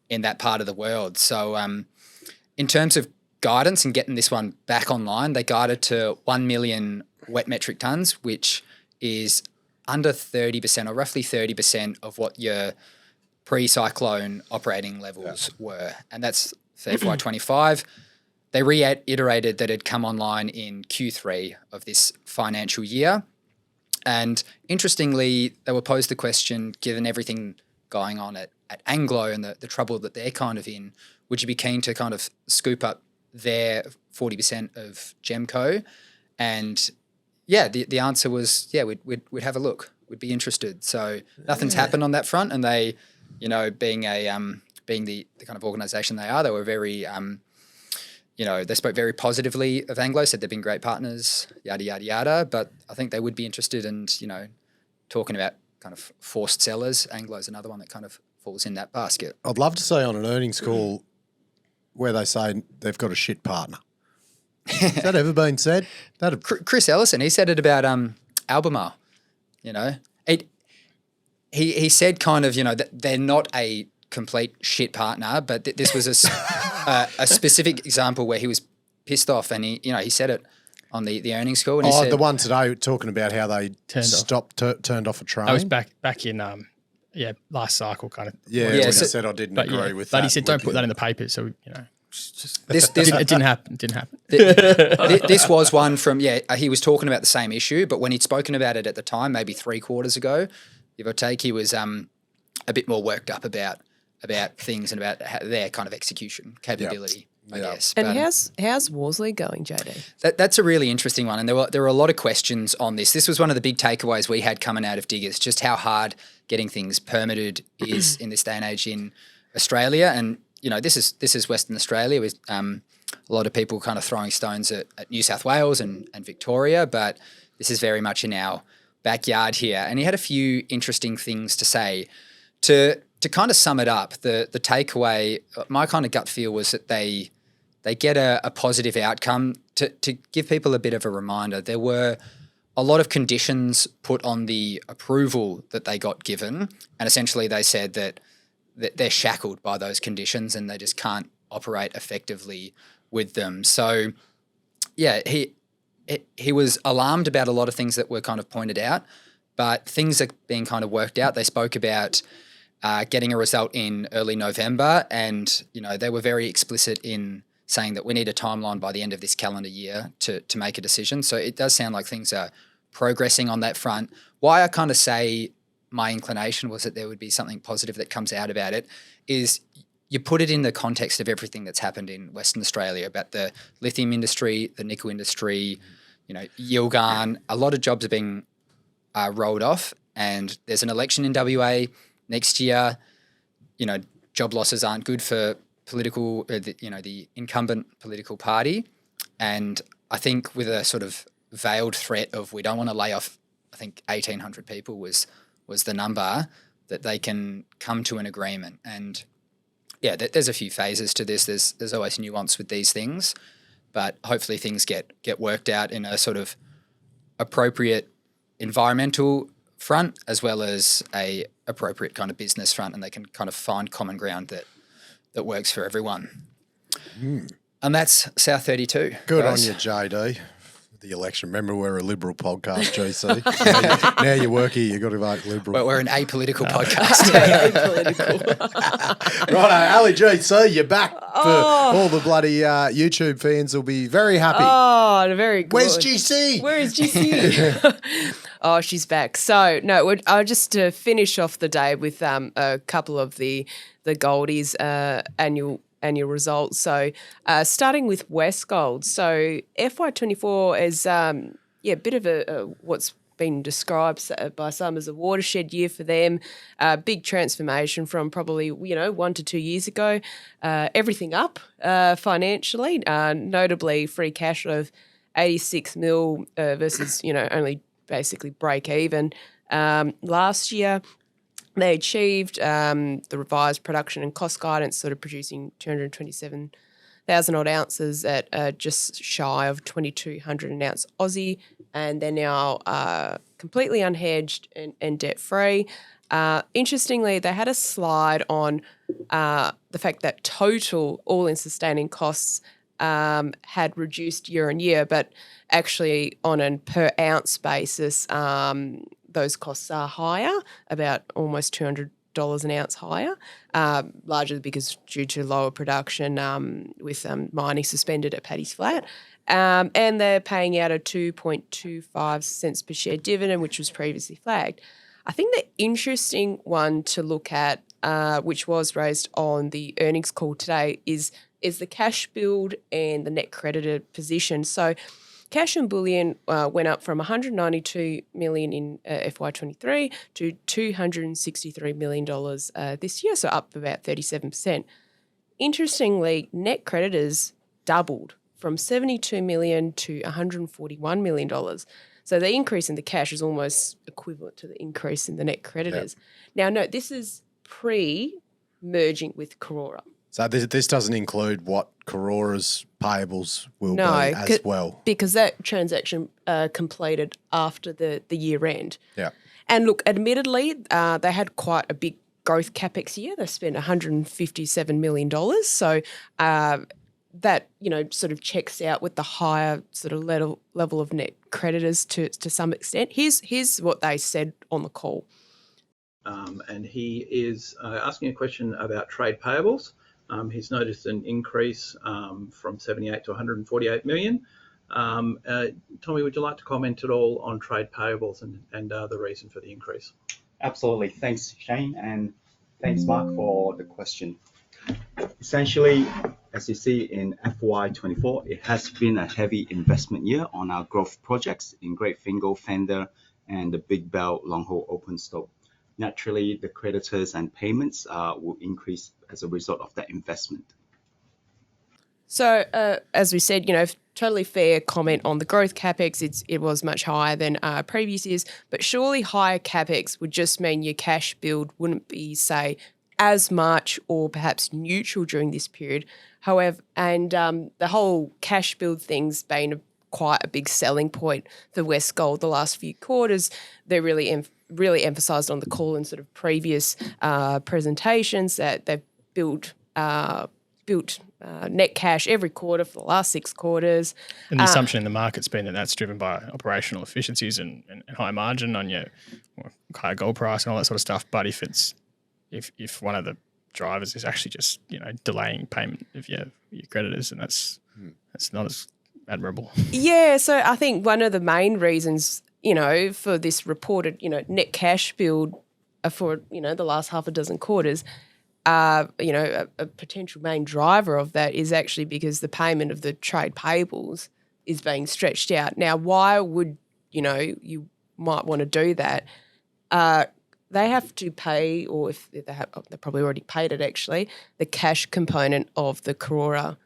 in that part of the world. So in terms of guidance and getting this one back online, they guided to 1 million wet metric tonnes, which is under 30% or roughly 30% of what your pre-cyclone operating levels were. And that's for FY25. They reiterated that it had come online in Q3 of this financial year. And interestingly, they were posed the question, given everything going on at Anglo and the trouble that they're kind of in, would you be keen to kind of scoop up their 40% of Gemco? And the answer was, we'd have a look. We'd be interested. So nothing's happened on that front. And they, being the kind of organisation they are, they were very, they spoke very positively of Anglo, said they've been great partners, yada, yada, yada. But I think they would be interested in, talking about kind of forced sellers. Anglo's another one that kind of falls in that basket. I'd love to say on an earnings call where they say they've got a shit partner. Has that ever been said? Chris Ellison, he said it about Albemarle. He said kind of, that they're not a complete shit partner, but this was a specific example where he was pissed off, and he said it on the earnings call. And he said, the one today talking about how they turned off a train. I was back in last cycle kind of. Yeah, he said I didn't agree with that. But he said don't put that in the paper, so it didn't happen. This was one from he was talking about the same issue, but when he'd spoken about it at the time, maybe 3 quarters ago, give or take, he was a bit more worked up about things and about their kind of execution capability. I guess. And how's Worsley going, JD? That's a really interesting one, and there were a lot of questions on this. This was one of the big takeaways we had coming out of Diggers, just how hard getting things permitted is in this day and age in Australia. And this is Western Australia with a lot of people kind of throwing stones at New South Wales and Victoria, but this is very much in our backyard here. And he had a few interesting things to say. To kind of sum it up, the takeaway, my kind of gut feel was that they get a positive outcome. To give people a bit of a reminder, there were a lot of conditions put on the approval that they got given, and essentially they said that they're shackled by those conditions and they just can't operate effectively with them. So, yeah, he was alarmed about a lot of things that were kind of pointed out, but things are being kind of worked out. They spoke about getting a result in early November, and they were very explicit in saying that we need a timeline by the end of this calendar year to make a decision. So it does sound like things are progressing on that front. Why I kind of say my inclination was that there would be something positive that comes out about it is you put it in the context of everything that's happened in Western Australia about the lithium industry, the nickel industry, Yilgarn. A lot of jobs are being rolled off, and there's an election in WA next year. Job losses aren't good for political, the incumbent political party. And I think with a sort of veiled threat of we don't want to lay off, I think 1,800 people was the number, that they can come to an agreement. And yeah, there's a few phases to this. There's always nuance with these things, but hopefully things get worked out in a sort of appropriate environmental front as well as a appropriate kind of business front, and they can kind of find common ground that works for everyone. And that's South 32. Good guys. on you, JD. The election. Remember, we're a Liberal podcast, GC. now you work here, you've got to vote Liberal. But we're an apolitical podcast. Righto, Ali GC, you're back for all the bloody YouTube fans will be very happy. Oh, very good. Where's GC? Where is GC? Oh, she's back. So, no, I'll just to finish off the day with a couple of the Goldies annual results. So, starting with Westgold. So, FY24 is a bit of a what's been described by some as a watershed year for them. Big transformation from probably 1 to 2 years ago. Everything up financially, notably free cash of 86 mil versus only basically break even. Last year, they achieved the revised production and cost guidance, sort of producing 227,000 odd ounces at just shy of 2,200 an ounce Aussie, and they're now completely unhedged and debt free. Interestingly, they had a slide on the fact that total all-in sustaining costs had reduced year on year, but actually on a per ounce basis, those costs are higher, about almost $200 an ounce higher, largely because due to lower production with mining suspended at Paddy's Flat. And they're paying out a 2.25 cents per share dividend, which was previously flagged. I think the interesting one to look at, which was raised on the earnings call today, is the cash build and the net creditor position. So cash and bullion went up from $192 million in FY23 to $263 million this year, so up about 37%. Interestingly, net creditors doubled from $72 million to $141 million. So the increase in the cash is almost equivalent to the increase in the net creditors. Yep. Now, note, this is pre-merging with Karora. So this doesn't include what Karora's payables will be as well. Because that transaction completed after the year end. Yeah. And look, admittedly, they had quite a big growth capex year. They spent $157 million. So that, sort of checks out with the higher sort of level of net creditors to some extent. Here's what they said on the call. And he is asking a question about trade payables. He's noticed an increase from 78 to 148 million. Tommy, would you like to comment at all on trade payables and the reason for the increase? Absolutely. Thanks, Shane, and thanks, Mark, for the question. Essentially, as you see in FY24, it has been a heavy investment year on our growth projects in Great Fingal, Fender, and the Big Bell long-haul open stope. Naturally, the creditors and payments will increase as a result of that investment. So, as we said, totally fair comment on the growth capex. It was much higher than previous years, but surely higher capex would just mean your cash build wouldn't be, say, as much or perhaps neutral during this period. However, and the whole cash build thing's been quite a big selling point for Westgold the last few quarters. They're really emphasised on the call in sort of previous presentations that they've built net cash every quarter for the last 6 quarters. And the assumption in the market's been that that's driven by operational efficiencies and high margin on your higher gold price and all that sort of stuff. But if one of the drivers is actually just delaying payment of your creditors, and that's not as admirable. Yeah, so I think one of the main reasons for this reported net cash build for the last half a dozen quarters, a potential main driver of that is actually because the payment of the trade payables is being stretched out. Now, why would you might want to do that? They have to pay, or if they probably already paid it actually, the cash component of the Karora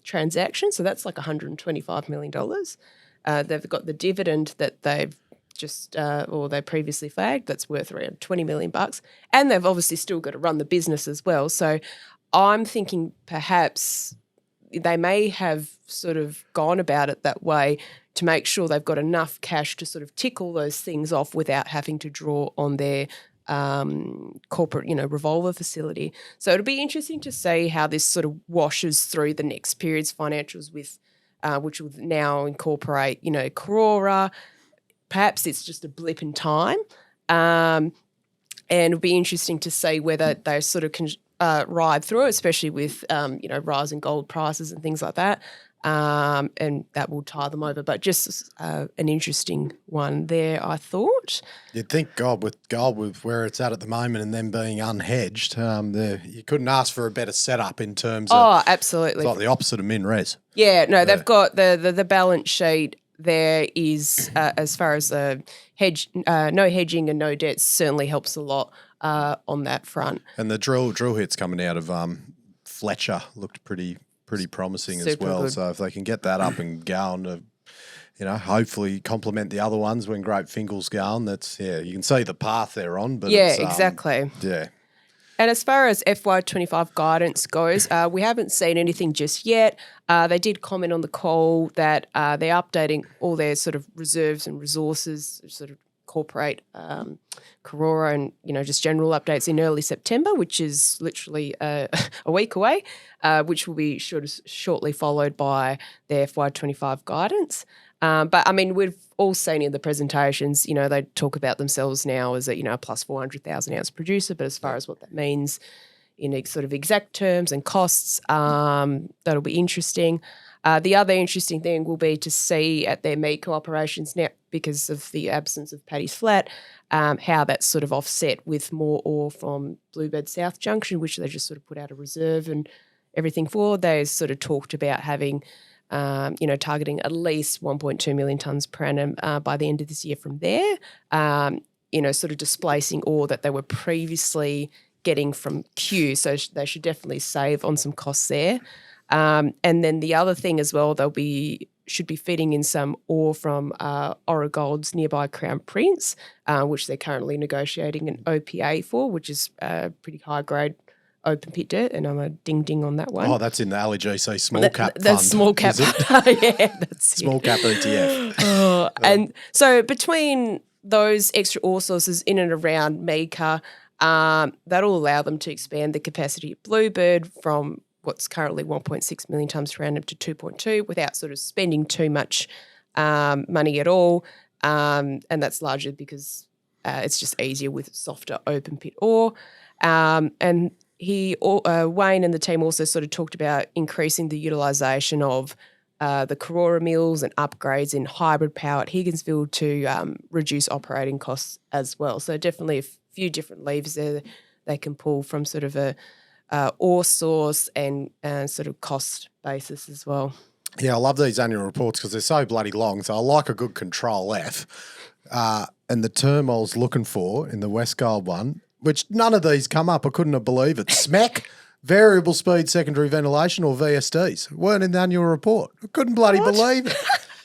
transaction. So that's like $125 million. They've got the dividend that they've they previously flagged that's worth around $20 million, and they've obviously still got to run the business as well. So I'm thinking perhaps they may have sort of gone about it that way to make sure they've got enough cash to sort of tick all those things off without having to draw on their corporate, revolver facility. So it'll be interesting to see how this sort of washes through the next period's financials with, which will now incorporate, Karora. Perhaps it's just a blip in time. And it'll be interesting to see whether they sort of can ride through it, especially with, rising gold prices and things like that. And that will tie them over. But just an interesting one there, I thought. You'd think with where it's at the moment and them being unhedged, you couldn't ask for a better setup in terms of... Oh, absolutely. It's like the opposite of MinRes. Yeah, no, they've got the balance sheet there is, as far as the no hedging and no debts certainly helps a lot on that front. And the drill hits coming out of Fletcher looked pretty promising as well. Good. So if they can get that up and going to, hopefully complement the other ones when Great Fingal's going, you can see the path they're on. But exactly. Yeah. And as far as FY25 guidance goes, we haven't seen anything just yet. They did comment on the call that they're updating all their sort of reserves and resources, sort of incorporate Karora and, just general updates in early September, which is literally a week away, which will be shortly followed by their FY25 guidance. But, I mean, we've all seen in the presentations, they talk about themselves now as a, plus 400,000 ounce producer, but as far as what that means in sort of exact terms and costs, that'll be interesting. The other interesting thing will be to see at their MECO operations now, because of the absence of Paddy's Flat, how that's sort of offset with more ore from Bluebird South Junction, which they just sort of put out a reserve and everything for. They sort of talked about having... targeting at least 1.2 million tonnes per annum by the end of this year from there, sort of displacing ore that they were previously getting from Q. So they should definitely save on some costs there. And then the other thing as well, should be feeding in some ore from Orogold's nearby Crown Prince, which they're currently negotiating an OPA for, which is pretty high grade open pit dirt, and I'm a ding on that one. Oh, that's in the LGC small cap fund. The small cap, yeah, that's small cap ETF. Oh, and so between those extra ore sources in and around Mika, that'll allow them to expand the capacity of Bluebird from what's currently 1.6 million tonnes per annum to 2.2 without sort of spending too much money at all, and that's largely because it's just easier with softer open pit ore, and Wayne and the team also sort of talked about increasing the utilisation of the Karora mills and upgrades in hybrid power at Higginsville to reduce operating costs as well. So definitely a few different levers there they can pull from sort of a ore source and sort of cost basis as well. Yeah, I love these annual reports because they're so bloody long. So I like a good control F. And the term I was looking for in the Westgold one, which none of these come up, I couldn't have believed it. SMEC, variable speed secondary ventilation, or VSDs, weren't in the annual report. I couldn't bloody believe it.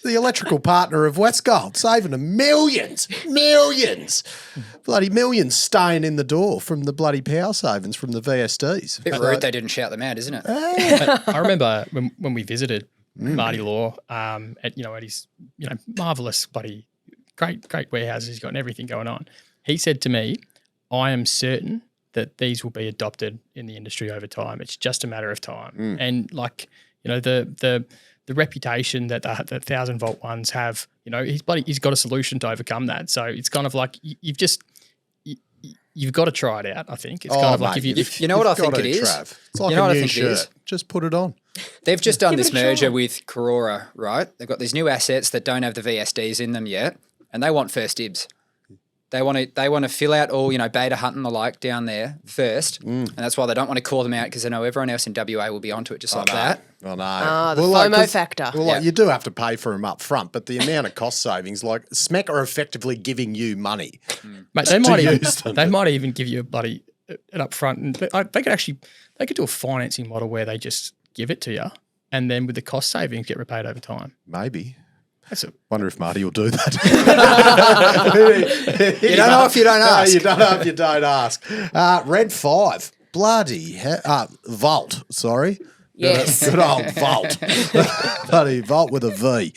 The electrical partner of Westgold, saving them millions, bloody millions staying in the door from the bloody power savings from the VSDs. Bit rude they didn't shout them out, isn't it? I remember when we visited Marty Law at his marvelous bloody great warehouses he's got and everything going on. He said to me, "I am certain that these will be adopted in the industry over time. It's just a matter of time." And the reputation that the 1,000 volt ones have, he's got a solution to overcome that. So it's kind of like you've got to try it out. I think it's kind of like if you know what I think it is. Trav. It's like a new shirt. Just put it on. They've just done this merger with Karora, right? They've got these new assets that don't have the VSDs in them yet, and they want first dibs. They want to fill out all, beta hunt and the like down there first, and that's why they don't want to call them out because they know everyone else in WA will be onto it just like that. I know. The FOMO factor. Well, you do have to pay for them up front, but the amount of cost savings, like SMEC are effectively giving you money. Mate, they might even give you a bloody an up front, and they could do a financing model where they just give it to you, and then with the cost savings get repaid over time. Maybe. Wonder if Marty will do that. You don't know if you don't ask. You don't know if you don't ask. Red 5. Bloody Volt, sorry. Yes. Good old Volt. Bloody Volt with a V.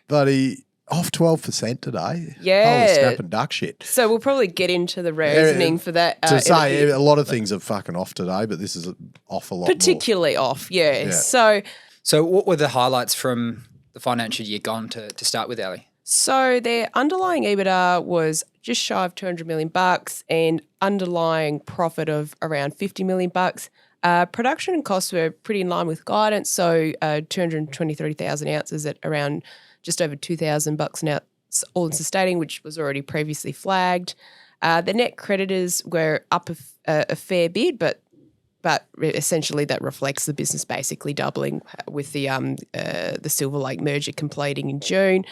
Bloody off 12% today. Yeah. Holy snap and duck shit. So we'll probably get into the reasoning for that. To say a lot of things are fucking off today, but this is off a lot particularly more. Off, yeah. So what were the highlights from the financial year gone to start with, Ali? So their underlying EBITDA was just shy of $200 million and underlying profit of around $50 million. Production and costs were pretty in line with guidance, so 223,000 ounces at around just over $2,000 an ounce, all-in sustaining, which was already previously flagged. The net creditors were up a fair bit, but essentially that reflects the business basically doubling with the Silver Lake merger completing in June.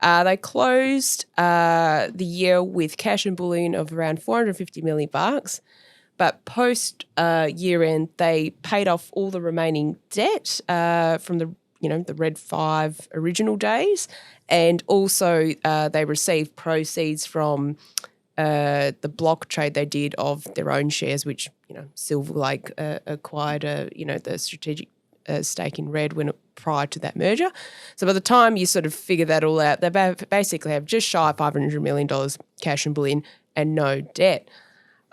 They closed the year with cash and bullion of around $450 million, but post year end they paid off all the remaining debt from the Red 5 original days, and also they received proceeds from the block trade they did of their own shares, which Silver Lake acquired the strategic stake in Red prior to that merger. So by the time you sort of figure that all out, they basically have just shy of $500 million cash and bullion and no debt.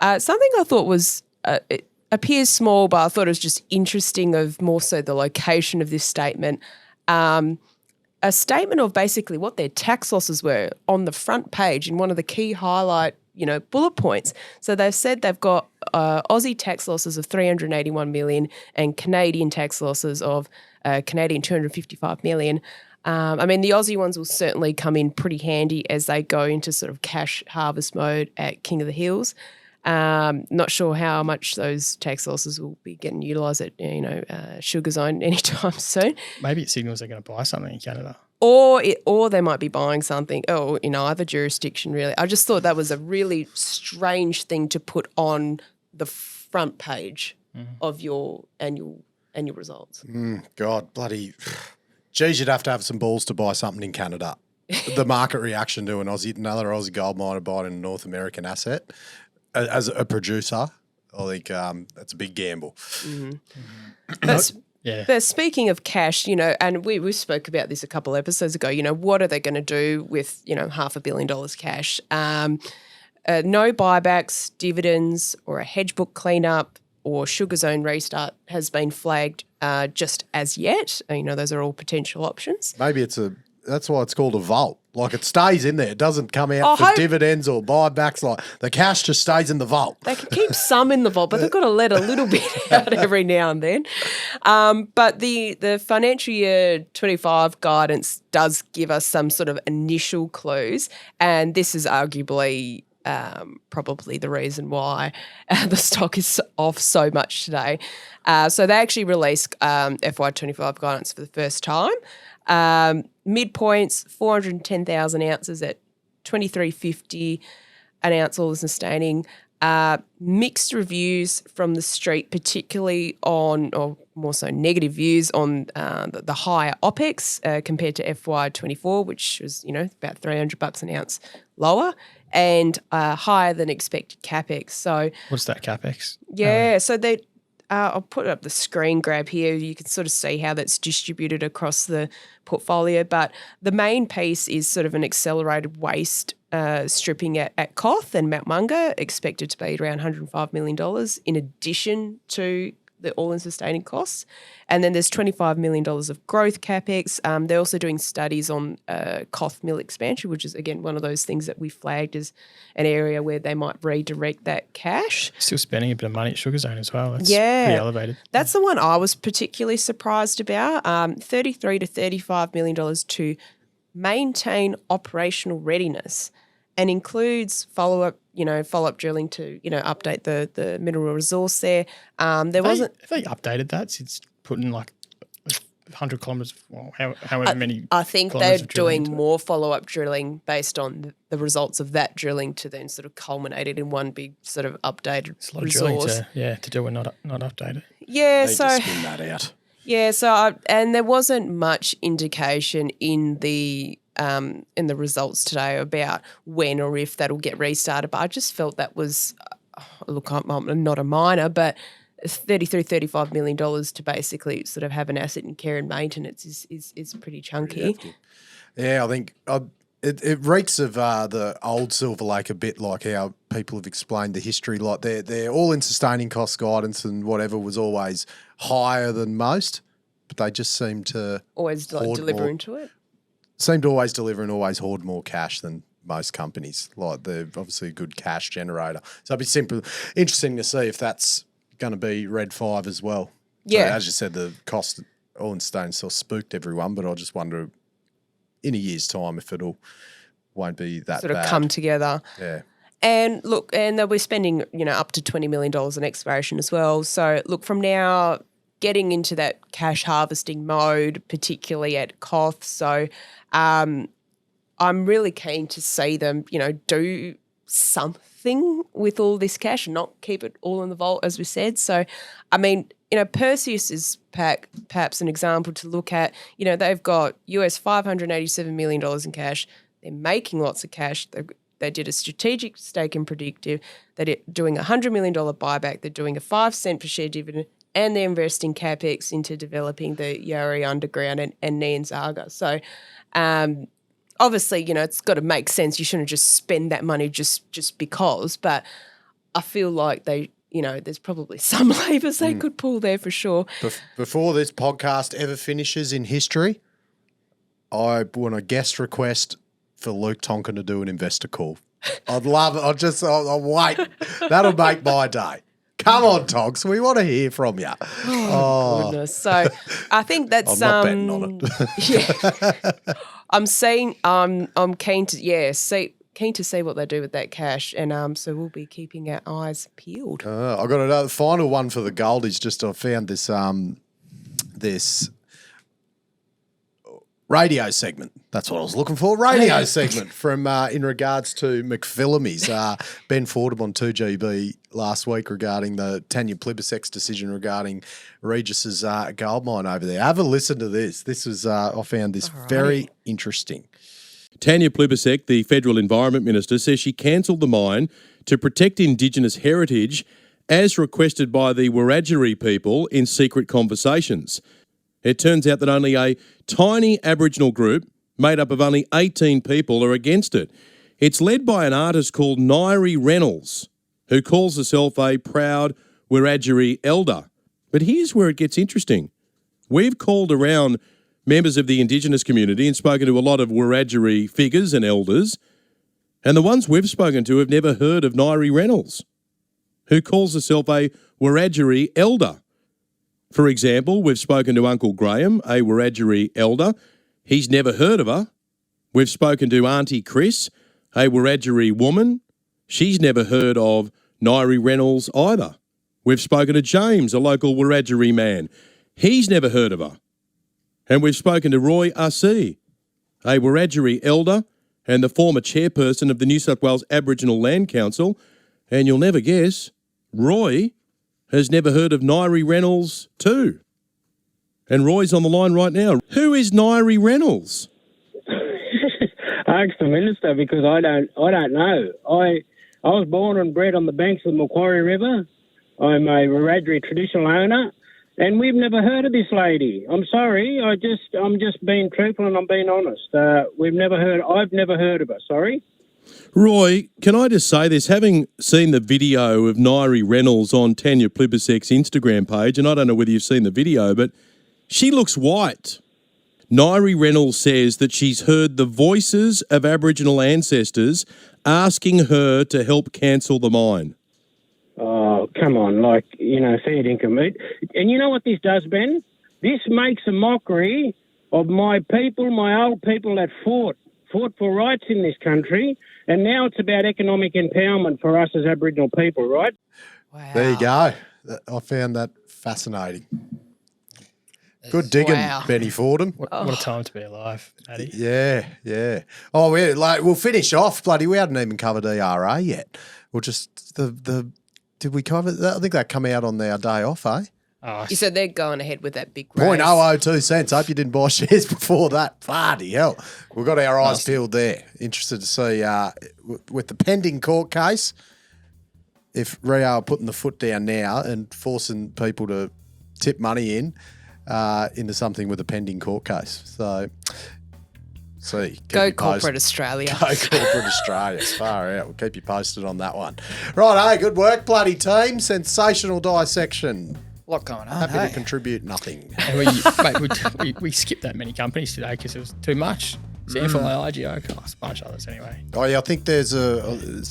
Something I thought was it appears small, but I thought it was just interesting of more so the location of this statement. A statement of basically what their tax losses were on the front page in one of the key highlight, bullet points. So they've said they've got Aussie tax losses of $381 million and Canadian tax losses of Canadian $255 million. The Aussie ones will certainly come in pretty handy as they go into sort of cash harvest mode at King of the Hills. Not sure how much those tax losses will be getting utilised at Sugar Zone anytime soon. Maybe it signals they're going to buy something in Canada. Or they might be buying something, in either jurisdiction, really. I just thought that was a really strange thing to put on the front page of your annual results. God, bloody... Geez, you'd have to have some balls to buy something in Canada. The market reaction to another Aussie gold miner buying a North American asset as a producer, I think that's a big gamble. Mm-hmm. But speaking of cash, and we spoke about this a couple of episodes ago, what are they going to do with, $500 million cash? No buybacks, dividends, or a hedge book cleanup or Sugar Zone restart has been flagged just as yet. Those are all potential options. Maybe that's why it's called a vault. Like it stays in there. It doesn't come out for dividends or buybacks. Like the cash just stays in the vault. They can keep some in the vault, but they've got to let a little bit out every now and then. But the financial year 25 guidance does give us some sort of initial clues, and this is arguably probably the reason why the stock is off so much today. So they actually released FY25 guidance for the first time. Midpoints, 410,000 ounces at $23.50 an ounce, all sustaining. Mixed reviews from the street, particularly on, or more so negative views on the higher OPEX compared to FY24, which was, about $300 an ounce lower, and higher than expected CapEx. So what's that CapEx? Yeah, so they I'll put up the screen grab here. You can sort of see how that's distributed across the portfolio. But the main piece is sort of an accelerated waste stripping at Koth and Mount Munga, expected to be around $105 million in addition to the all-in sustaining costs. And then there's $25 million of growth CapEx. They're also doing studies on Koth mill expansion, which is, again, one of those things that we flagged as an area where they might redirect that cash. Still spending a bit of money at Sugar Zone as well. That's pretty elevated. That's the one I was particularly surprised about. $33 to $35 million to maintain operational readiness, and includes follow-up drilling to, update the mineral resource there. Have they updated that since putting like 100 kilometres, however many? I think they're doing more follow-up drilling based on the results of that drilling to then sort of culminate it in one big sort of updated it's a lot resource. Of drilling to do and not update it. Yeah, Need to spin that out. Yeah, and there wasn't much indication in the results today about when or if that'll get restarted. But I just felt that was, look, I'm not a miner, but $33-35 million to basically sort of have an asset in care and maintenance is pretty chunky. Yeah, I think it reeks of the old Silver Lake a bit, like how people have explained the history. Like their all-in sustaining cost guidance and whatever was always higher than most, but they just seem to always deliver into it. Seem to always deliver and always hoard more cash than most companies. Like they're obviously a good cash generator. So it'd be interesting to see if that's going to be Red 5 as well. Yeah. So as you said, the cost all in stone still spooked everyone, but I just wonder in a year's time if won't be that sort of bad. Come together. Yeah. And look, and they'll be spending, up to $20 million in exploration as well. So look, from now getting into that cash harvesting mode, particularly at Koth. So I'm really keen to see them, do something with all this cash and not keep it all in the vault, as we said. So, I mean, Perseus is perhaps an example to look at. They've got US $587 million in cash. They're making lots of cash. They did a strategic stake in Predictive. They're doing a $100 million buyback. They're doing a 5 cent per share dividend, and they're investing CapEx into developing the Yari Underground and Nyanzaga. So, obviously, it's got to make sense. You shouldn't just spend that money just because. But I feel like there's probably some levers they could pull there for sure. Before this podcast ever finishes in history, I want a guest request for Luke Tonkin to do an investor call. I'd love it. I'll wait. That'll make my day. Come on, Tonks. We want to hear from you. Oh, goodness. So I think that's I'm not betting on it. Yeah. I'm keen to see what they do with that cash, and so we'll be keeping our eyes peeled. I've got another final one for the Goldies. Just I found this this radio segment. That's what I was looking for. Radio segment from in regards to McPhillamys. Ben Fordham on 2GB last week regarding the Tanya Plibersek's decision regarding Regis's gold mine over there. Have a listen to this. This was I found this very interesting. Tanya Plibersek, the Federal Environment Minister, says she cancelled the mine to protect Indigenous heritage as requested by the Wiradjuri people in secret conversations. It turns out that only a tiny Aboriginal group made up of only 18 people are against it. It's led by an artist called Nairi Reynolds, who calls herself a proud Wiradjuri elder. But here's where it gets interesting. We've called around members of the Indigenous community and spoken to a lot of Wiradjuri figures and elders, and the ones we've spoken to have never heard of Nairi Reynolds, who calls herself a Wiradjuri elder. For example, we've spoken to Uncle Graham, a Wiradjuri elder. He's never heard of her. We've spoken to Auntie Chris, a Wiradjuri woman. She's never heard of Nairi Reynolds either. We've spoken to James, a local Wiradjuri man. He's never heard of her. And we've spoken to Roy Arcee, a Wiradjuri elder and the former chairperson of the New South Wales Aboriginal Land Council. And you'll never guess, Roy has never heard of Nairi Reynolds too. And Roy's on the line right now. Who is Nairi Reynolds? Ask the minister, because I don't know. I was born and bred on the banks of the Macquarie River. I'm a Wiradjuri traditional owner, and we've never heard of this lady. I'm sorry. I'm just being truthful and I'm being honest. I've never heard of her. Sorry. Roy, can I just say this? Having seen the video of Nairi Reynolds on Tanya Plibersek's Instagram page, and I don't know whether you've seen the video, but she looks white. Nairi Reynolds says that she's heard the voices of Aboriginal ancestors asking her to help cancel the mine. Oh, come on, fair dinkum. And you know what this does, Ben? This makes a mockery of my people, my old people that fought for rights in this country, and now it's about economic empowerment for us as Aboriginal people, right? Wow. There you go. I found that fascinating. Good digging, Benny Fordham. What a time to be alive, Addy. Yeah. Oh, we'll finish off. Bloody, we hadn't even covered ERA yet. We'll just did we cover that? I think that come out on our day off, eh? You said they're going ahead with that big race. 0.002 cents. Hope you didn't buy shares before that. Bloody hell. We've got our eyes peeled there. Interested to see with the pending court case, if Rio are putting the foot down now and forcing people to tip money into something with a pending court case. So, go corporate Australia. Go corporate Australia. Far out. We'll keep you posted on that one. Right, hey, good work, bloody team. Sensational dissection. A lot going on. Happy to contribute nothing. We skipped that many companies today because it was too much. CFI, IGO, a bunch of others anyway. Oh, yeah, I think is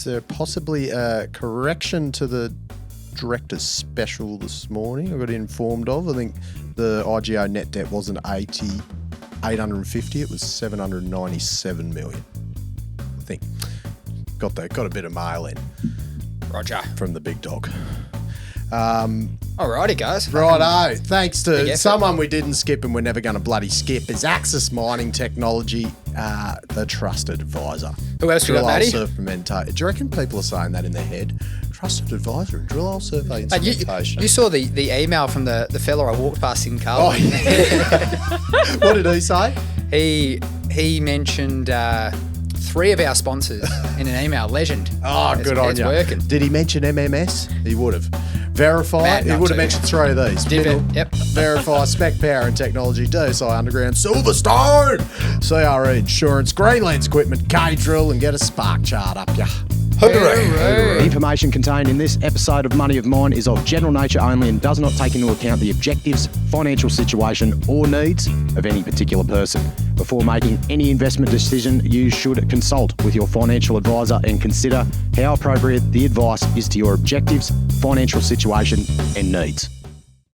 there possibly a correction to the director's special this morning I got informed of. I think the IGO net debt wasn't 850, it was 797 million. I think got a bit of mail in. Roger. From the big dog. Alrighty, guys. Righto. Thanks to someone we didn't skip and we're never going to bloody skip is Axis Mining Technology, the trusted advisor. Who else we got, Matty? Do you reckon people are saying that in their head? Trusted advisor and drill hole survey instrumentation. You saw the email from the fella I walked past in Carl. Oh, yeah. What did he say? He mentioned 3 of our sponsors in an email. Legend. Oh, good on you. Working. Did he mention MMS? He would have. VRIFY, he would have mentioned 3 of these. Yep. VRIFY, SMEC Power Technology, DSI Underground, Silverstone, CRE Insurance, Greenlands Equipment, K-Drill, and get a spark chart up ya. Hooray. Information contained in this episode of Money of Mine is of general nature only and does not take into account the objectives, financial situation or needs of any particular person. Before making any investment decision, you should consult with your financial advisor and consider how appropriate the advice is to your objectives, financial situation and needs.